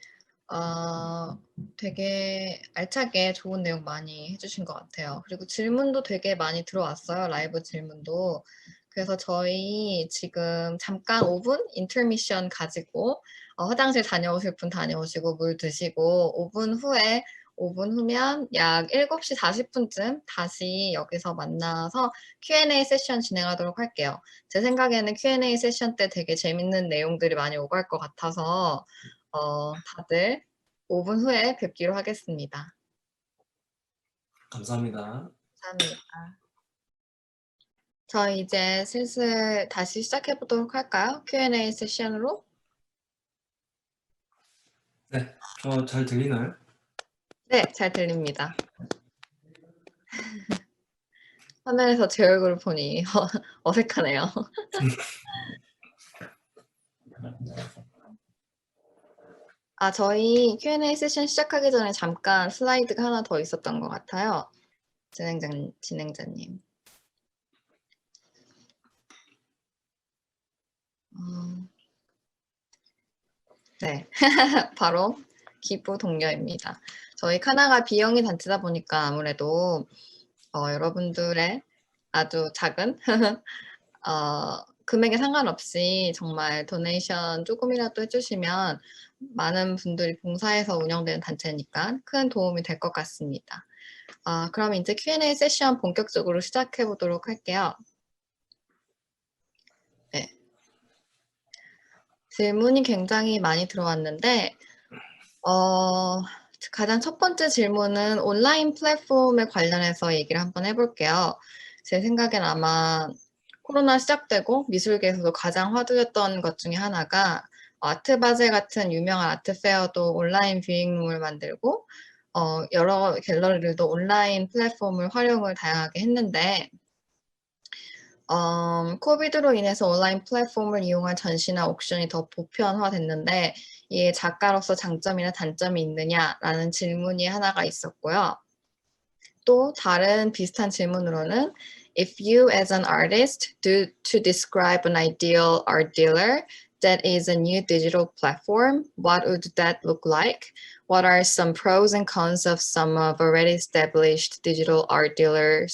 되게 알차게 좋은 내용 많이 해주신 것 같아요. 그리고 질문도 되게 많이 들어왔어요. 라이브 질문도. 그래서 저희 지금 잠깐 5분 인터미션 가지고 화장실 다녀오실 분 다녀오시고 물 드시고 5분 후면 약 7시 40분쯤 다시 여기서 만나서 Q&A 세션 진행하도록 할게요. 제 생각에는 Q&A 세션 때 되게 재밌는 내용들이 많이 오갈 것 같아서 다들 5분 후에 뵙기로 하겠습니다. 감사합니다. 감사합니다. 저희 이제 슬슬 다시 시작해 보도록 할까요? Q&A 세션으로. 네, 저 잘 들리나요? 네, 잘 들립니다. 화면에서 제 얼굴을 보니 어색하네요. 저희 Q&A 세션 시작하기 전에 잠깐 슬라이드가 하나 더 있었던 것 같아요. 진행자님. 네, 바로 기부 동료입니다. 저희 카나가 비영리 단체다 보니까 아무래도 여러분들의 아주 작은 금액에 상관없이 정말 도네이션 조금이라도 해주시면 많은 분들이 봉사해서 운영되는 단체니까 큰 도움이 될 것 같습니다. 그럼 이제 Q&A 세션 본격적으로 시작해 보도록 할게요. 네. 질문이 굉장히 많이 들어왔는데 가장 첫 번째 질문은 온라인 플랫폼에 관련해서 얘기를 한번 해볼게요. 제 생각엔 아마 코로나 시작되고 미술계에서도 가장 화두였던 것 중에 하나가 아트바젤 같은 유명한 아트페어도 온라인 뷰잉룸을 만들고 여러 갤러리들도 온라인 플랫폼을 활용을 다양하게 했는데 코비드로 인해서 온라인 플랫폼을 이용한 전시나 옥션이 더 보편화됐는데 이게 작가로서 장점이나 단점이 있느냐라는 질문이 하나가 있었고요. 또 다른 비슷한 질문으로는 If you as an artist to describe an ideal art dealer that is a new digital platform, what would that look like? What are some pros and cons of some of already established digital art dealer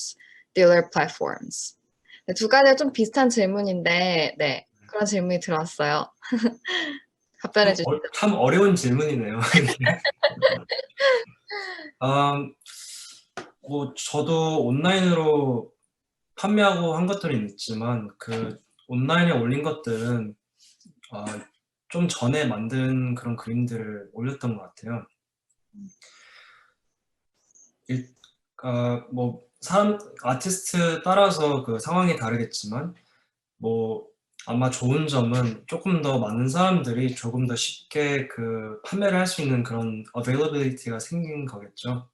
platforms? 네, 두 가지가 좀 비슷한 질문인데, 네, 그런 질문이 들어왔어요. 답변해 주시죠. 참 어려운 질문이네요. 뭐 저도 온라인으로 판매하고 한 것들은 있지만 그 온라인에 올린 것들은 좀 전에 만든 그런 그림들을 올렸던 것 같아요. 뭐 아티스트 따라서 그 상황이 다르겠지만 뭐 아마 좋은 점은 조금 더 많은 사람들이 조금 더 쉽게 그 판매를 할 수 있는 그런 availability가 생긴 거겠죠.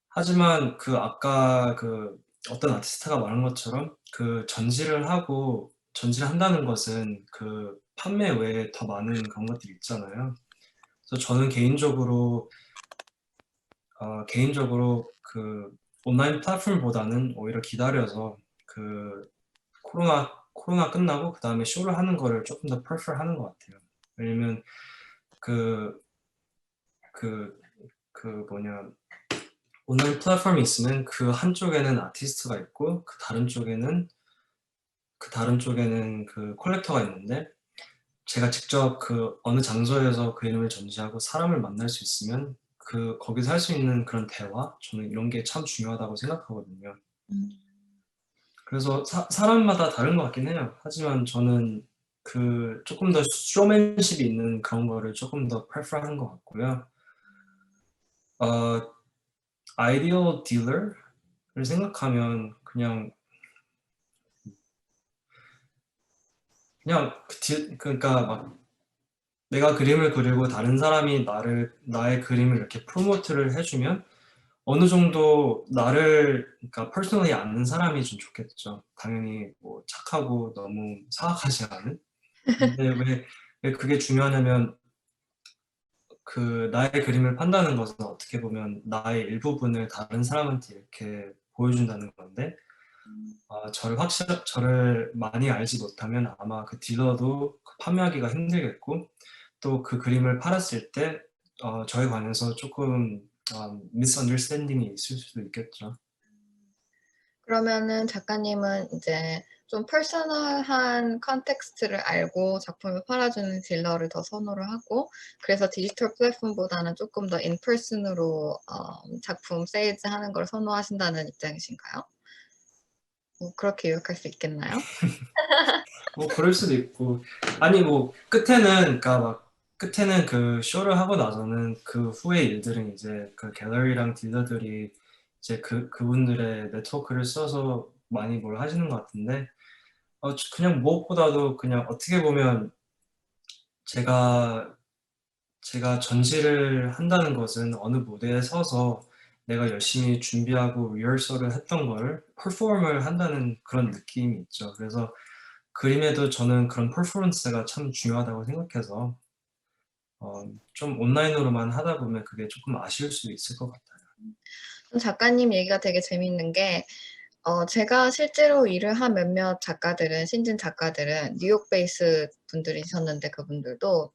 하지만 그 아까 그 어떤 아티스트가 말한 것처럼 그 전시를 한다는 것은 그 판매 외에 더 많은 그런 것들이 있잖아요. 그래서 저는 개인적으로 그 온라인 플랫폼보다는 오히려 기다려서 그 코로나 끝나고 그 다음에 쇼를 하는 거를 조금 더 prefer 하는 것 같아요. 왜냐면 온라인 플랫폼이 있으면 그 한쪽에는 아티스트가 있고 그 다른 쪽에는 그 컬렉터가 있는데 제가 직접 그 어느 장소에서 그 이름을 전시하고 사람을 만날 수 있으면 거기서 할 수 있는 그런 대화, 저는 이런 게 참 중요하다고 생각하거든요. 그래서 사람마다 다른 것 같긴 해요. 하지만 저는 그 조금 더 쇼맨십이 있는 그런 거를 조금 더 prefer하는 것 같고요. 아이디어 딜러를 생각하면 그냥 그러니까 막 내가 그림을 그리고 다른 사람이 나의 그림을 이렇게 프로모트를 해주면 어느 정도 그러니까 퍼스널리 아는 사람이 좀 좋겠죠. 당연히 뭐 착하고 너무 사악하지 않은. 근데 왜 그게 중요하냐면 나의 그림을 판다는 것은 어떻게 보면 나의 일부분을 다른 사람한테 이렇게 보여준다는 건데, 저를 많이 알지 못하면 아마 그 딜러도 판매하기가 힘들겠고, 또 그 그림을 팔았을 때 저에 관해서 조금 미스언더스탠딩이 있을 수도 있겠죠. 그러면은 작가님은 이제 좀 퍼스널한 컨텍스트를 알고 작품을 팔아주는 딜러를 더 선호를 하고, 그래서 디지털 플랫폼보다는 조금 더 인퍼슨으로 작품 세일즈 하는 걸 선호하신다는 입장이신가요? 뭐 그렇게 요약할 수 있겠나요? 뭐 그럴 수도 있고, 아니 뭐 끝에는 그 쇼를 하고 나서는 그 후의 일들은 이제 그 갤러리랑 딜러들이 이제 그분들의 네트워크를 써서 많이 뭘 하시는 것 같은데, 그냥 무엇보다도 그냥 어떻게 보면 제가 전시를 한다는 것은 어느 무대에 서서 내가 열심히 준비하고 리허설을 했던 걸 퍼포먼을 한다는 그런 느낌이 있죠. 그래서 그림에도 저는 그런 퍼포먼스가 참 중요하다고 생각해서 좀 온라인으로만 하다 보면 그게 조금 아쉬울 수도 있을 것 같아요. 작가님 얘기가 되게 재밌는 게, 제가 실제로 일을 한 몇몇 작가들은, 신진 작가들은 뉴욕 베이스 분들이셨는데, 그분들도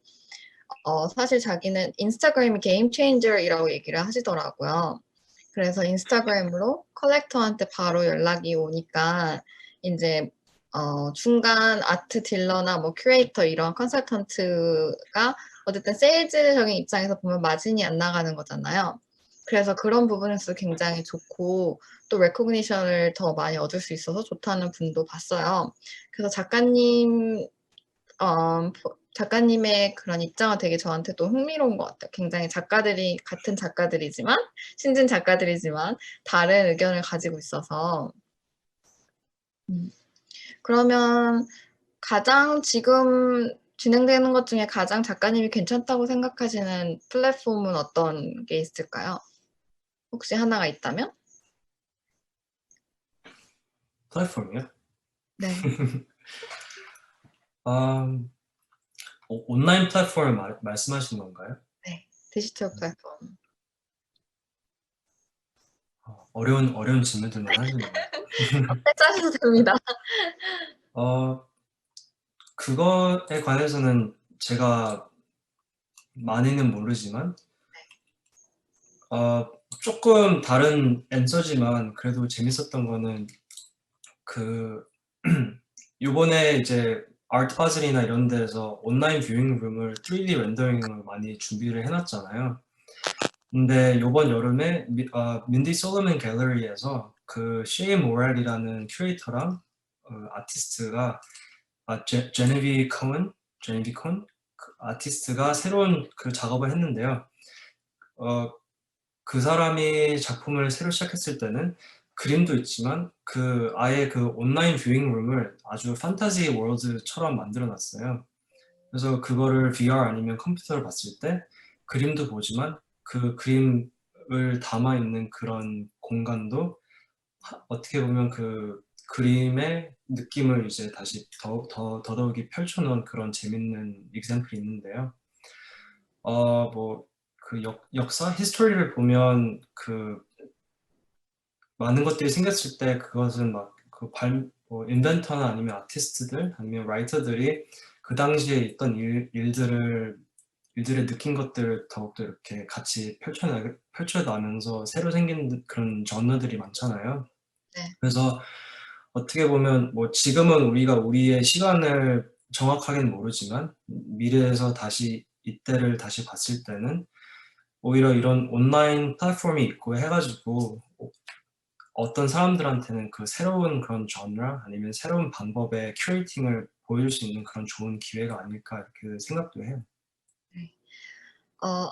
사실 자기는 인스타그램이 게임 체인저이라고 얘기를 하시더라고요. 그래서 인스타그램으로 컬렉터한테 바로 연락이 오니까 이제 중간 아트 딜러나 뭐 큐레이터 이런 컨설턴트가 어쨌든 세일즈적인 입장에서 보면 마진이 안 나가는 거잖아요. 그래서 그런 부분에서 굉장히 좋고 또 레코그니션을 더 많이 얻을 수 있어서 좋다는 분도 봤어요. 그래서 작가님의 그런 입장은 되게 저한테도 흥미로운 것 같아요. 굉장히 같은 작가들이지만, 신진 작가들이지만, 다른 의견을 가지고 있어서. 그러면 가장 지금 진행되는 것 중에 가장 작가님이 괜찮다고 생각하시는 플랫폼은 어떤 게 있을까요? 혹시 하나가 있다면? 플랫폼이요? 네. 온라인 플랫폼을 말씀하시는 건가요? 네. 디지털 플랫폼. 어려운 질문들만 하시네요. 짜셔도 됩니다. 그거에 관해서는 제가 많이는 모르지만 조금 다른 앤서지만 그래도 재밌었던 거는 그 요번에 이제 아트파즐이나 이런 데서 온라인 뷰잉 룸을 3D 렌더링을 많이 준비를 해놨잖아요. 근데 요번 여름에 민디 솔로몬 갤러리에서 그 쉐이 모렐이라는 큐레이터랑 아티스트가 제네비 콘 아티스트가 새로운 그 작업을 했는데요. 그 사람이 작품을 새로 시작했을 때는 그림도 있지만 아예 그 온라인 뷰잉 룸을 아주 판타지 월드처럼 만들어 놨어요. 그래서 그거를 VR 아니면 컴퓨터로 봤을 때 그림도 보지만 그 그림을 담아 있는 그런 공간도 어떻게 보면 그 그림의 느낌을 이제 다시 더더욱이 펼쳐놓은 그런 재밌는 example이 있는데요. 뭐 그 역사 히스토리를 보면 그 많은 것들이 생겼을 때 그것은 뭐 인벤터나 아니면 아티스트들 아니면 라이터들이 그 당시에 있던 일들의 느낀 것들을 더욱더 이렇게 같이 펼쳐나면서 새로 생긴 그런 전어들이 많잖아요. 네. 그래서 어떻게 보면 뭐 지금은 우리가 우리의 시간을 정확하게는 모르지만 미래에서 이때를 다시 봤을 때는 오히려 이런 온라인 플랫폼이 있고 해가지고 어떤 사람들한테는 그 새로운 그런 genre 아니면 새로운 방법의 큐레이팅을 보여줄 수 있는 그런 좋은 기회가 아닐까 이렇게 생각도 해요.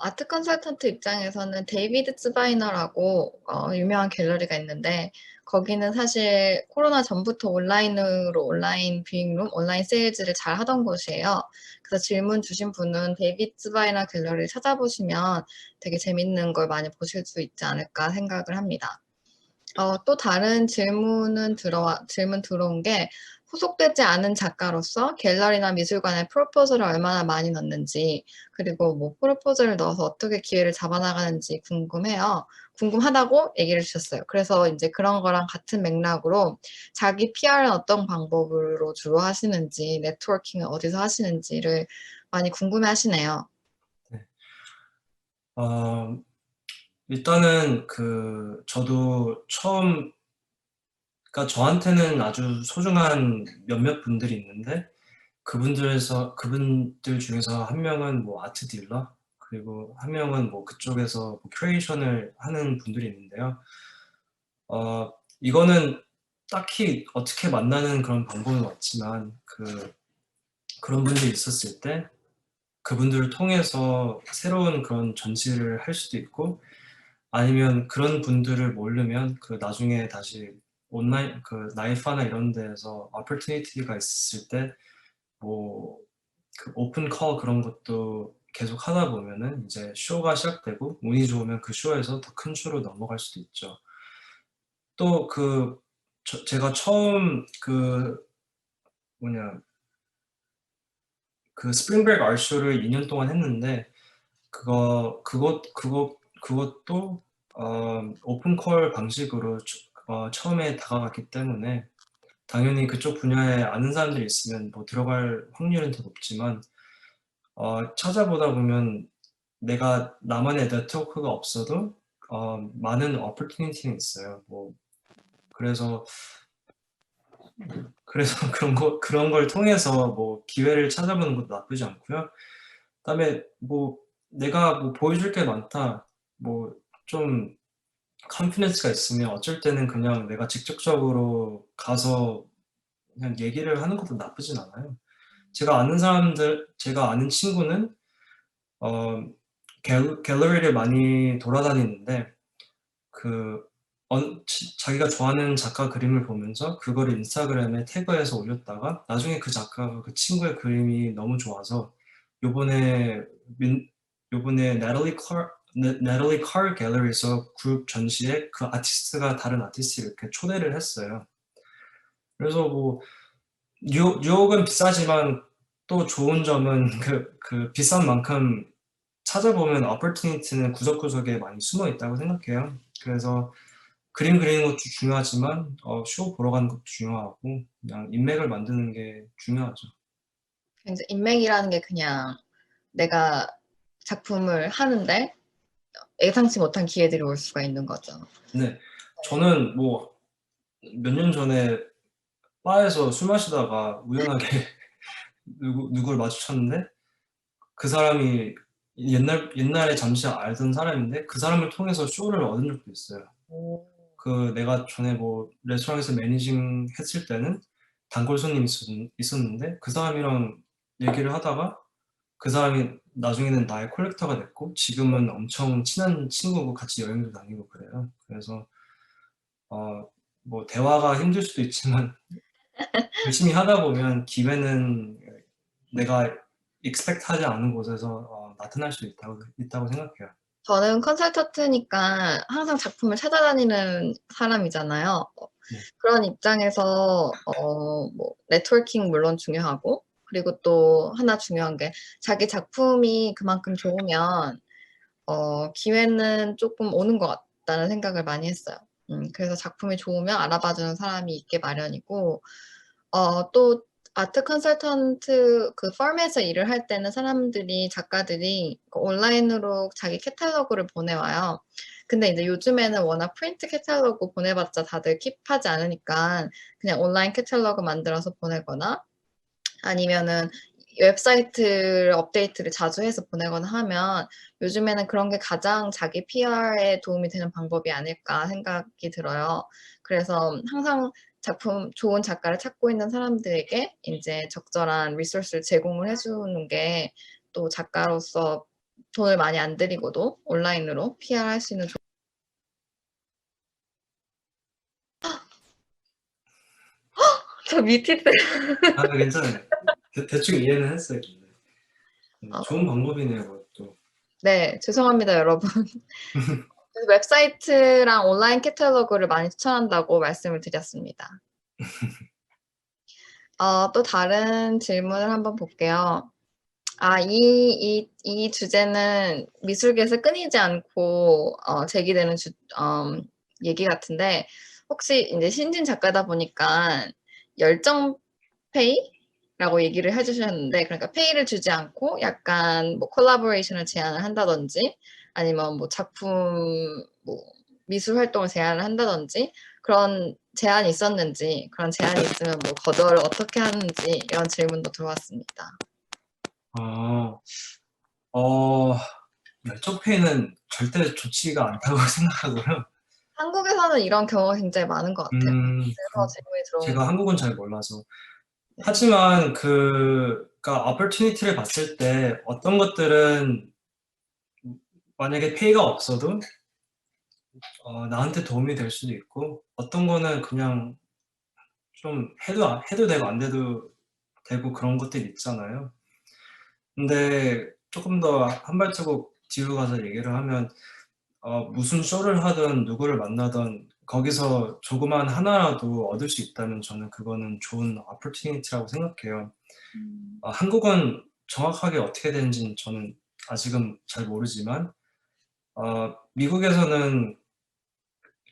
아트 컨설턴트 입장에서는 데이비드 츠바이너라고 유명한 갤러리가 있는데 거기는 사실 코로나 전부터 온라인 뷰잉룸, 온라인 세일즈를 잘 하던 곳이에요. 그래서 질문 주신 분은 데이비드 츠바이너 갤러리를 찾아보시면 되게 재밌는 걸 많이 보실 수 있지 않을까 생각을 합니다. 또 다른 질문 들어온 게 소속되지 않은 작가로서 갤러리나 미술관에 프로포즈를 얼마나 많이 넣는지, 그리고 뭐 프로포즈를 넣어서 어떻게 기회를 잡아나가는지 궁금해요. 궁금하다고 얘기를 주셨어요. 그래서 이제 그런 거랑 같은 맥락으로 자기 PR은 어떤 방법으로 주로 하시는지, 네트워킹은 어디서 하시는지를 많이 궁금해 하시네요. 일단은 저도 그러니까 저한테는 아주 소중한 몇몇 분들이 있는데 그분들 중에서 한 명은 뭐 아트 딜러, 그리고 한 명은 뭐 그쪽에서 뭐 큐레이션을 하는 분들이 있는데요. 이거는 딱히 어떻게 만나는 그런 방법은 없지만 그런 분들이 있었을 때 그분들을 통해서 새로운 그런 전시를 할 수도 있고, 아니면 그런 분들을 모르면 나중에 다시 온라인 나이파나 이런 데에서 opportunity가 있을 때 뭐 오픈 컬 그런 것도 계속 하다 보면은 이제 쇼가 시작되고 운이 좋으면 그 쇼에서 더 큰 쇼로 넘어갈 수도 있죠. 또 제가 처음 뭐냐 스프링백 아트쇼를 2년 동안 했는데 그것도 오픈 콜 방식으로 처음에 다가갔기 때문에 당연히 그쪽 분야에 아는 사람들이 있으면 뭐 들어갈 확률은 더 높지만 찾아보다 보면 내가 나만의 네트워크가 없어도 많은 opportunity는 있어요. 뭐 그래서 그런 걸 통해서 뭐 기회를 찾아보는 것도 나쁘지 않고요. 그다음에 뭐 내가 뭐 보여줄 게 많다, 뭐 좀 컨피던스가 있으면 어쩔 때는 그냥 내가 직접적으로 가서 그냥 얘기를 하는 것도 나쁘진 않아요. 제가 아는 친구는 갤러리를 많이 돌아다니는데 자기가 좋아하는 작가 그림을 보면서 그거를 인스타그램에 태그해서 올렸다가 나중에 그 작가가 그 친구의 그림이 너무 좋아서 요번에 민, 요번에 나탈리 칼 갤러리에서 그룹 전시에 그 아티스트가 다른 아티스트 이렇게 초대를 했어요. 그래서 뭐 뉴욕은 비싸지만 또 좋은 점은 비싼 만큼 찾아보면 opportunity는 구석구석에 많이 숨어 있다고 생각해요. 그래서 그림 그리는 것도 중요하지만 쇼 보러 가는 것도 중요하고 그냥 인맥을 만드는 게 중요하죠. 이제 인맥이라는 게 그냥 내가 작품을 하는데 예상치 못한 기회들이 올 수가 있는 거죠. 네, 저는 뭐 몇 년 전에 바에서 술 마시다가 우연하게 누구를 마주쳤는데 그 사람이 옛날에 잠시 알던 사람인데 그 사람을 통해서 쇼를 얻은 적도 있어요. 오. 내가 전에 뭐 레스토랑에서 매니징 했을 때는 단골 손님이 있었는데 그 사람이랑 얘기를 하다가 그 사람이 나중에는 나의 콜렉터가 됐고 지금은 엄청 친한 친구고 같이 여행도 다니고 그래요. 그래서 뭐 대화가 힘들 수도 있지만 열심히 하다 보면 기회는 내가 expect 하지 않은 곳에서 나타날 수 있다고 생각해요. 저는 컨설턴트니까 항상 작품을 찾아다니는 사람이잖아요. 네. 그런 입장에서 뭐 네트워킹 물론 중요하고, 그리고 또 하나 중요한 게 자기 작품이 그만큼 좋으면 기회는 조금 오는 것 같다는 생각을 많이 했어요. 그래서 작품이 좋으면 알아봐주는 사람이 있게 마련이고, 또 아트 컨설턴트 그 펌에서 일을 할 때는 작가들이 온라인으로 자기 캐탈로그를 보내와요. 근데 이제 요즘에는 워낙 프린트 캐탈로그 보내봤자 다들 킵하지 않으니까 그냥 온라인 캐탈로그 만들어서 보내거나 아니면은 웹사이트 업데이트를 자주 해서 보내거나 하면 요즘에는 그런 게 가장 자기 PR에 도움이 되는 방법이 아닐까 생각이 들어요. 그래서 항상 좋은 작가를 찾고 있는 사람들에게 이제 적절한 리소스를 제공을 해주는 게 또 작가로서 돈을 많이 안 들이고도 온라인으로 PR 할 수 있는 저 미티스 괜찮아요. 대충 이해는 했어요. 근데. 어, 좋은 방법이네요, 그것도. 네, 죄송합니다, 여러분. 그래서 웹사이트랑 온라인 캐탈로그를 많이 추천한다고 말씀을 드렸습니다. 또 다른 질문을 한번 볼게요. 이 주제는 미술계에서 끊이지 않고 제기되는 얘기 같은데, 혹시 이제 신진 작가다 보니까 열정 페이라고 얘기를 해주셨는데, 그러니까 페이를 주지 않고 약간 뭐 콜라보레이션을 제안을 한다든지, 아니면 뭐 작품 뭐 미술 활동을 제안을 한다든지 그런 제안이 있었는지, 그런 제안이 있으면 뭐 거절을 어떻게 하는지 이런 질문도 들어왔습니다. 어, 어, 열정페이는 절대 좋지가 않다고 생각하고요. 한국에서는 이런 경우가 굉장히 많은 것 같아요. 그래서 질문이 들어온 제가 거. 한국은 잘 몰라서. 네. 하지만 그니까 opportunity를 봤을 때 어떤 것들은 만약에 페이가 없어도 나한테 도움이 될 수도 있고, 어떤 거는 그냥 좀 해도 되고 안 돼도 되고 그런 것들이 있잖아요. 근데 조금 더 한 발자국 뒤로 가서 얘기를 하면 무슨 쇼를 하든 누구를 만나든 거기서 조그만 하나라도 얻을 수 있다면 저는 그거는 좋은 opportunity라고 생각해요. 한국은 정확하게 어떻게 되는지는 저는 아직은 잘 모르지만 미국에서는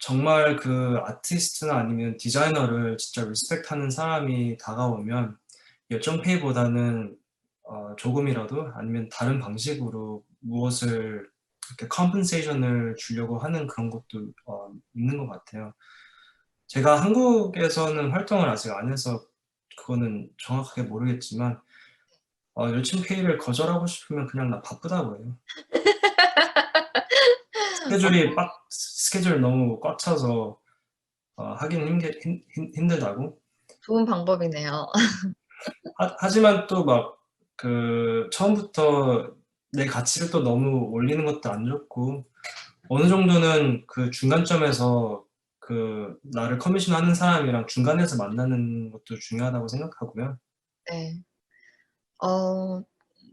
정말 그 아티스트나 아니면 디자이너를 진짜 리스펙트하는 사람이 다가오면 열정 페이보다는 조금이라도 아니면 다른 방식으로 무엇을 이렇게 컴pen세이션을 주려고 하는 그런 것도 있는 것 같아요. 제가 한국에서는 활동을 아직 안 해서 그거는 정확하게 모르겠지만 열정 페이를 거절하고 싶으면 그냥 나 바쁘다고 해요. 스케줄이 너무 꽉 차서 하기는 힘들다고. 좋은 방법이네요. 하지만 또 막 처음부터 내 가치를 또 너무 올리는 것도 안 좋고, 어느 정도는 그 중간점에서 나를 커미션하는 사람이랑 중간에서 만나는 것도 중요하다고 생각하고요. 네.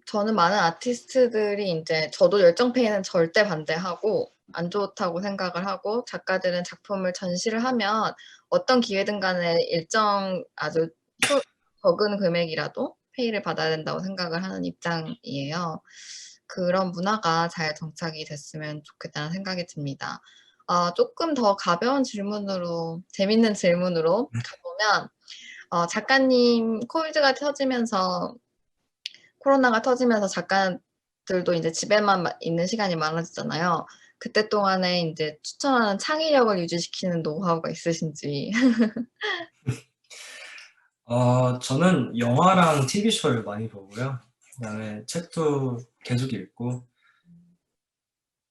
저는 많은 아티스트들이 이제 저도 열정 페이는 절대 반대하고 안 좋다고 생각을 하고, 작가들은 작품을 전시를 하면 어떤 기회든 간에 일정 아주 적은 금액이라도 페이를 받아야 된다고 생각을 하는 입장이에요. 그런 문화가 잘 정착이 됐으면 좋겠다는 생각이 듭니다. 조금 더 가벼운 질문으로, 재밌는 질문으로 가보면, 작가님 코로나가 터지면서 작가들도 이제 집에만 있는 시간이 많아지잖아요. 그때 동안에 이제 추천하는 창의력을 유지시키는 노하우가 있으신지. 저는 영화랑 TV쇼를 많이 보고요. 그다음에 책도 계속 읽고,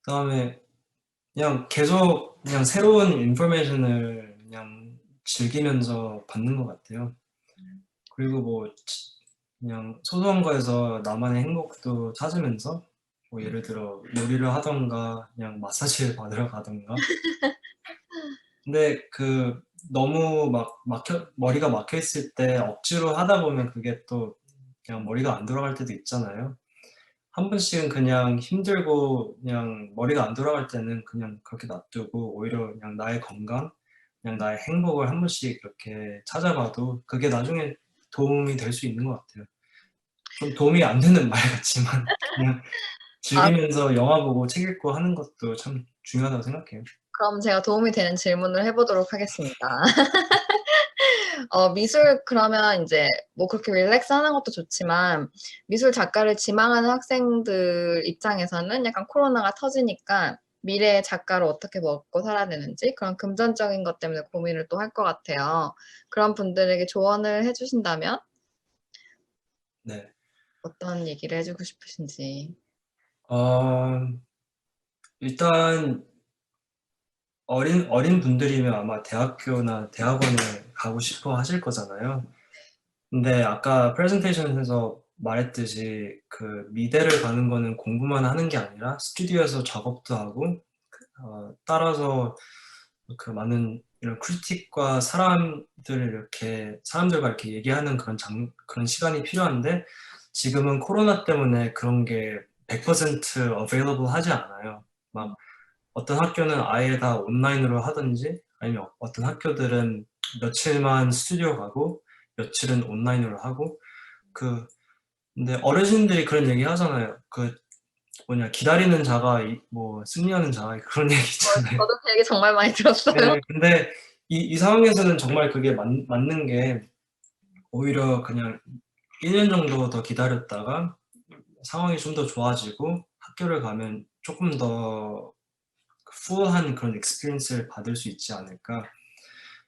그다음에 그냥 계속 그냥 새로운 인포메이션을 그냥 즐기면서 받는 것 같아요. 그리고 뭐 그냥 소소한 거에서 나만의 행복도 찾으면서 뭐 예를 들어 요리를 하던가 그냥 마사지를 받으러 가던가. 근데 너무 막 머리가 막혀 있을 때 억지로 하다 보면 그게 또 그냥 머리가 안 돌아갈 때도 있잖아요. 한 번씩은 그냥 힘들고 그냥 머리가 안 돌아갈 때는 그냥 그렇게 놔두고 오히려 그냥 나의 건강, 그냥 나의 행복을 한 번씩 이렇게 찾아봐도 그게 나중에 도움이 될 수 있는 것 같아요. 좀 도움이 안 되는 말 같지만 그냥 아, 즐기면서 영화 보고 책 읽고 하는 것도 참 중요하다고 생각해요. 그럼 제가 도움이 되는 질문을 해보도록 하겠습니다. 미술 그러면 이제 뭐 그렇게 릴렉스 하는 것도 좋지만, 미술 작가를 지망하는 학생들 입장에서는 약간 코로나가 터지니까 미래의 작가로 어떻게 먹고 살아야 되는지 그런 금전적인 것 때문에 고민을 또 할 것 같아요. 그런 분들에게 조언을 해주신다면 네. 어떤 얘기를 해주고 싶으신지. 어, 일단 어린 분들이면 아마 대학교나 대학원을 가고 싶어 하실 거잖아요. 근데 아까 프레젠테이션에서 말했듯이 미대를 가는 거는 공부만 하는 게 아니라 스튜디오에서 작업도 하고 따라서 많은 이런 크리틱과 사람들과 이렇게 얘기하는 그런 시간이 필요한데, 지금은 코로나 때문에 그런 게 100% available 하지 않아요. 막 어떤 학교는 아예 다 온라인으로 하든지, 아니면 어떤 학교들은 며칠만 스튜디오 가고 며칠은 온라인으로 하고 근데 어르신들이 그런 얘기 하잖아요. 기다리는 자가 뭐 승리하는 자가 그런 얘기 있잖아요. 저도 그 얘기 정말 많이 들었어요. 네, 근데 이 상황에서는 정말 그게 맞는 게 오히려 그냥 1년 정도 더 기다렸다가 상황이 좀 더 좋아지고 학교를 가면 조금 더 풀한 그런 experience를 받을 수 있지 않을까.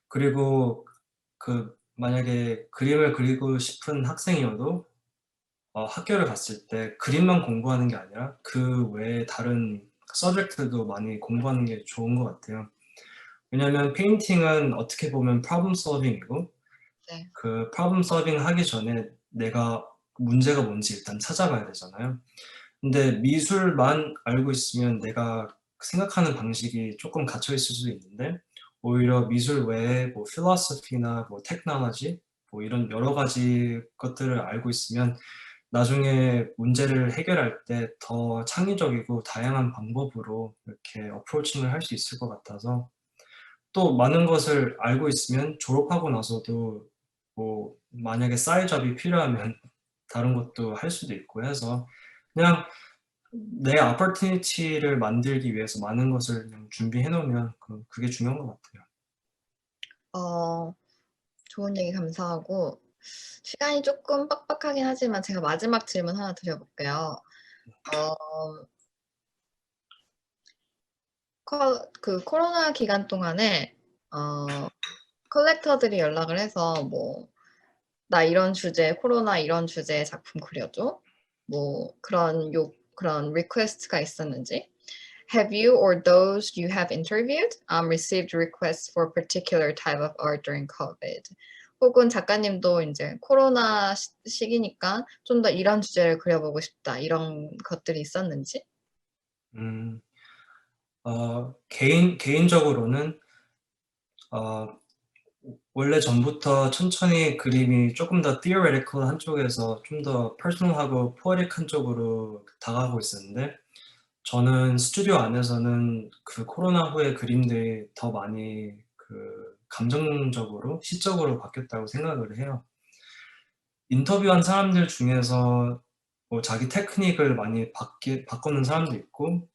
그리고 만약에 그림을 그리고 싶은 학생이어도 학교를 갔을 때 그림만 공부하는 게 아니라 그 외에 다른 서브젝트도 많이 공부하는 게 좋은 것 같아요. 왜냐면 페인팅은 어떻게 보면 프로블럼 솔빙이고 네. 그 프로블럼 솔빙 하기 전에 내가 문제가 뭔지 일단 찾아봐야 되잖아요. 근데 미술만 알고 있으면 내가 생각하는 방식이 조금 갇혀 있을 수 있는데 오히려 미술 외에 뭐 필로소피나 뭐 테크놀로지 뭐 이런 여러 가지 것들을 알고 있으면 나중에 문제를 해결할 때 더 창의적이고 다양한 방법으로 이렇게 어프로칭을 할 수 있을 것 같아서 또 많은 것을 알고 있으면 졸업하고 나서도 뭐 만약에 사이즈업이 필요하면 다른 것도 할 수도 있고 해서 그냥 내 opportunity를 만들기 위해서 많은 것을 그냥 준비해 놓으면 그게 중요한 것 같아요. 좋은 얘기 감사하고 시간이 조금 빡빡하긴 하지만 제가 마지막 질문 하나 드려볼게요. 그 코로나 기간 동안에 컬렉터들이 연락을 해서 뭐 나 이런 주제, 코로나 이런 주제의 작품 그려줘. 뭐 그런 리퀘스트가 있었는지. Have you or those you have interviewed received requests for particular type of art during COVID? 혹은 작가님도 이제 코로나 시기니까 좀 더 이런 주제를 그려보고 싶다. 이런 것들이 있었는지? 음. 개인적으로는 원래 전부터 천천히 그림이 조금 더 theoretical 한쪽에서 좀 더 personal하고 poetic한 쪽으로 다가가고 있었는데 저는 스튜디오 안에서는 그 코로나 후에 그림들이 더 많이 감정적으로 시적으로 바뀌었다고 생각을 해요. 인터뷰한 사람들 중에서 뭐 자기 테크닉을 많이 바꾸는 사람도 있고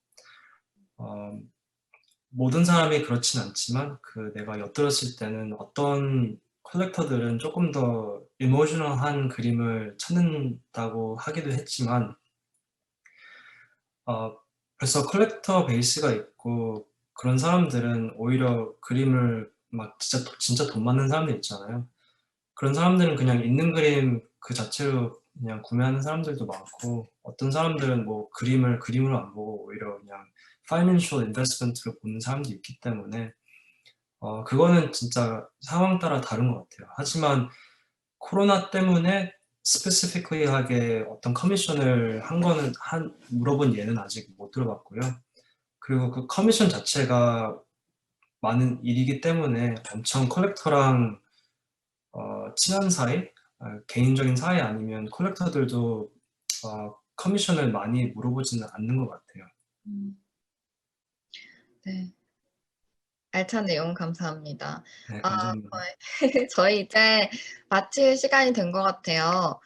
모든 사람이 그렇진 않지만 내가 엿들었을 때는 어떤 컬렉터들은 조금 더 이모셔널한 그림을 찾는다고 하기도 했지만 벌써 컬렉터 베이스가 있고 그런 사람들은 오히려 그림을 막 진짜 돈 많은 사람들 있잖아요. 그런 사람들은 그냥 있는 그림 그 자체로 그냥 구매하는 사람들도 많고 어떤 사람들은 뭐 그림을 그림으로 안 보고 오히려 그냥 파이낸셜 인베스트먼트로 보는 사람도 있기 때문에 그거는 진짜 상황 따라 다른 것 같아요. 하지만 코로나 때문에 스페시피컬리하게 어떤 커미션을 한 거는 물어본 예는 아직 못 들어봤고요. 그리고 그 커미션 자체가 많은 일이기 때문에 엄청 컬렉터랑 친한 사이, 개인적인 사이 아니면 컬렉터들도 커미션을 많이 물어보지는 않는 것 같아요. 네. 알찬 내용 감사합니다. 네, 감사합니다. 저희 이제 마칠 시간이 된 것 같아요.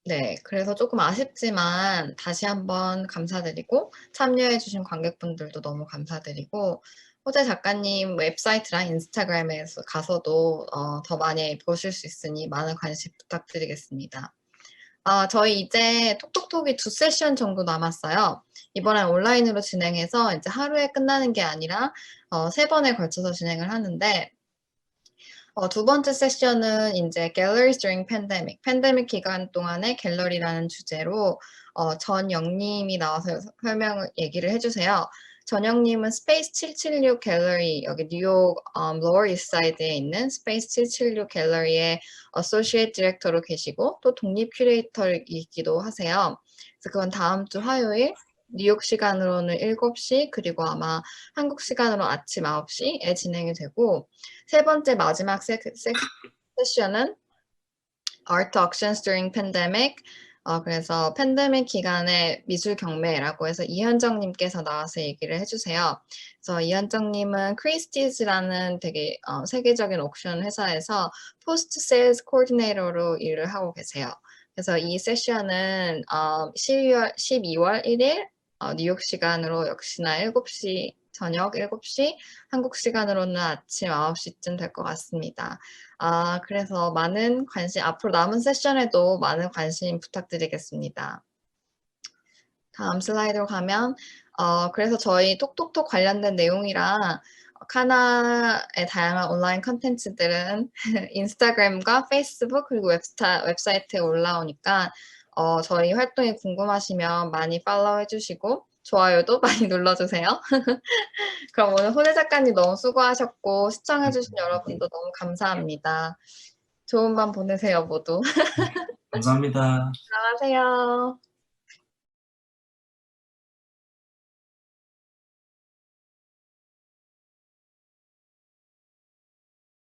네, 그래서 조금 아쉽지만 다시 한번 감사드리고 참여해 주신 관객분들도 너무 감사드리고 호재 작가님 웹사이트랑 인스타그램에서 가서도 더 많이 보실 수 있으니 많은 관심 부탁드리겠습니다. 저희 이제 톡톡톡이 2세션 정도 남았어요. 이번엔 온라인으로 진행해서 이제 하루에 끝나는 게 아니라 3번에 걸쳐서 진행을 하는데 두 번째 세션은 이제 Galleries during Pandemic, 팬데믹 기간 동안의 갤러리라는 주제로 전영님이 나와서 얘기를 해주세요. 전영님은 스페이스 776 갤러리, 여기 뉴욕 로어 이스트사이드에 있는 스페이스 776 갤러리의 어소시에이트 디렉터로 계시고 또 독립 큐레이터이기도 하세요. 그래서 그건 다음 주 화요일 뉴욕 시간으로는 7시 그리고 아마 한국 시간으로 아침 9시에 진행이 되고 세 번째 마지막 세션은 Art Auctions During Pandemic, 그래서 팬데믹 기간에 미술 경매라고 해서 이현정님께서 나와서 얘기를 해주세요. 그래서 이현정님은 크리스티즈라는 되게 세계적인 옥션 회사에서 포스트 세일즈 코디네이터로 일을 하고 계세요. 그래서 이 세션은 12월 1일 뉴욕 시간으로 역시나 7시 저녁 7시 한국 시간으로는 아침 9시쯤 될 것 같습니다. 그래서 많은 관심, 앞으로 남은 세션에도 많은 관심 부탁드리겠습니다. 다음 슬라이드로 가면, 그래서 저희 톡톡톡 관련된 내용이랑 카나의 다양한 온라인 컨텐츠들은 인스타그램과 페이스북 그리고 웹사이트에 올라오니까 저희 활동이 궁금하시면 많이 팔로우 해주시고 좋아요도 많이 눌러주세요. 그럼 오늘 호재 작가님 너무 수고하셨고 시청해주신 여러분도 너무 감사합니다. 좋은 밤 보내세요, 모두. 감사합니다. 들어가세요.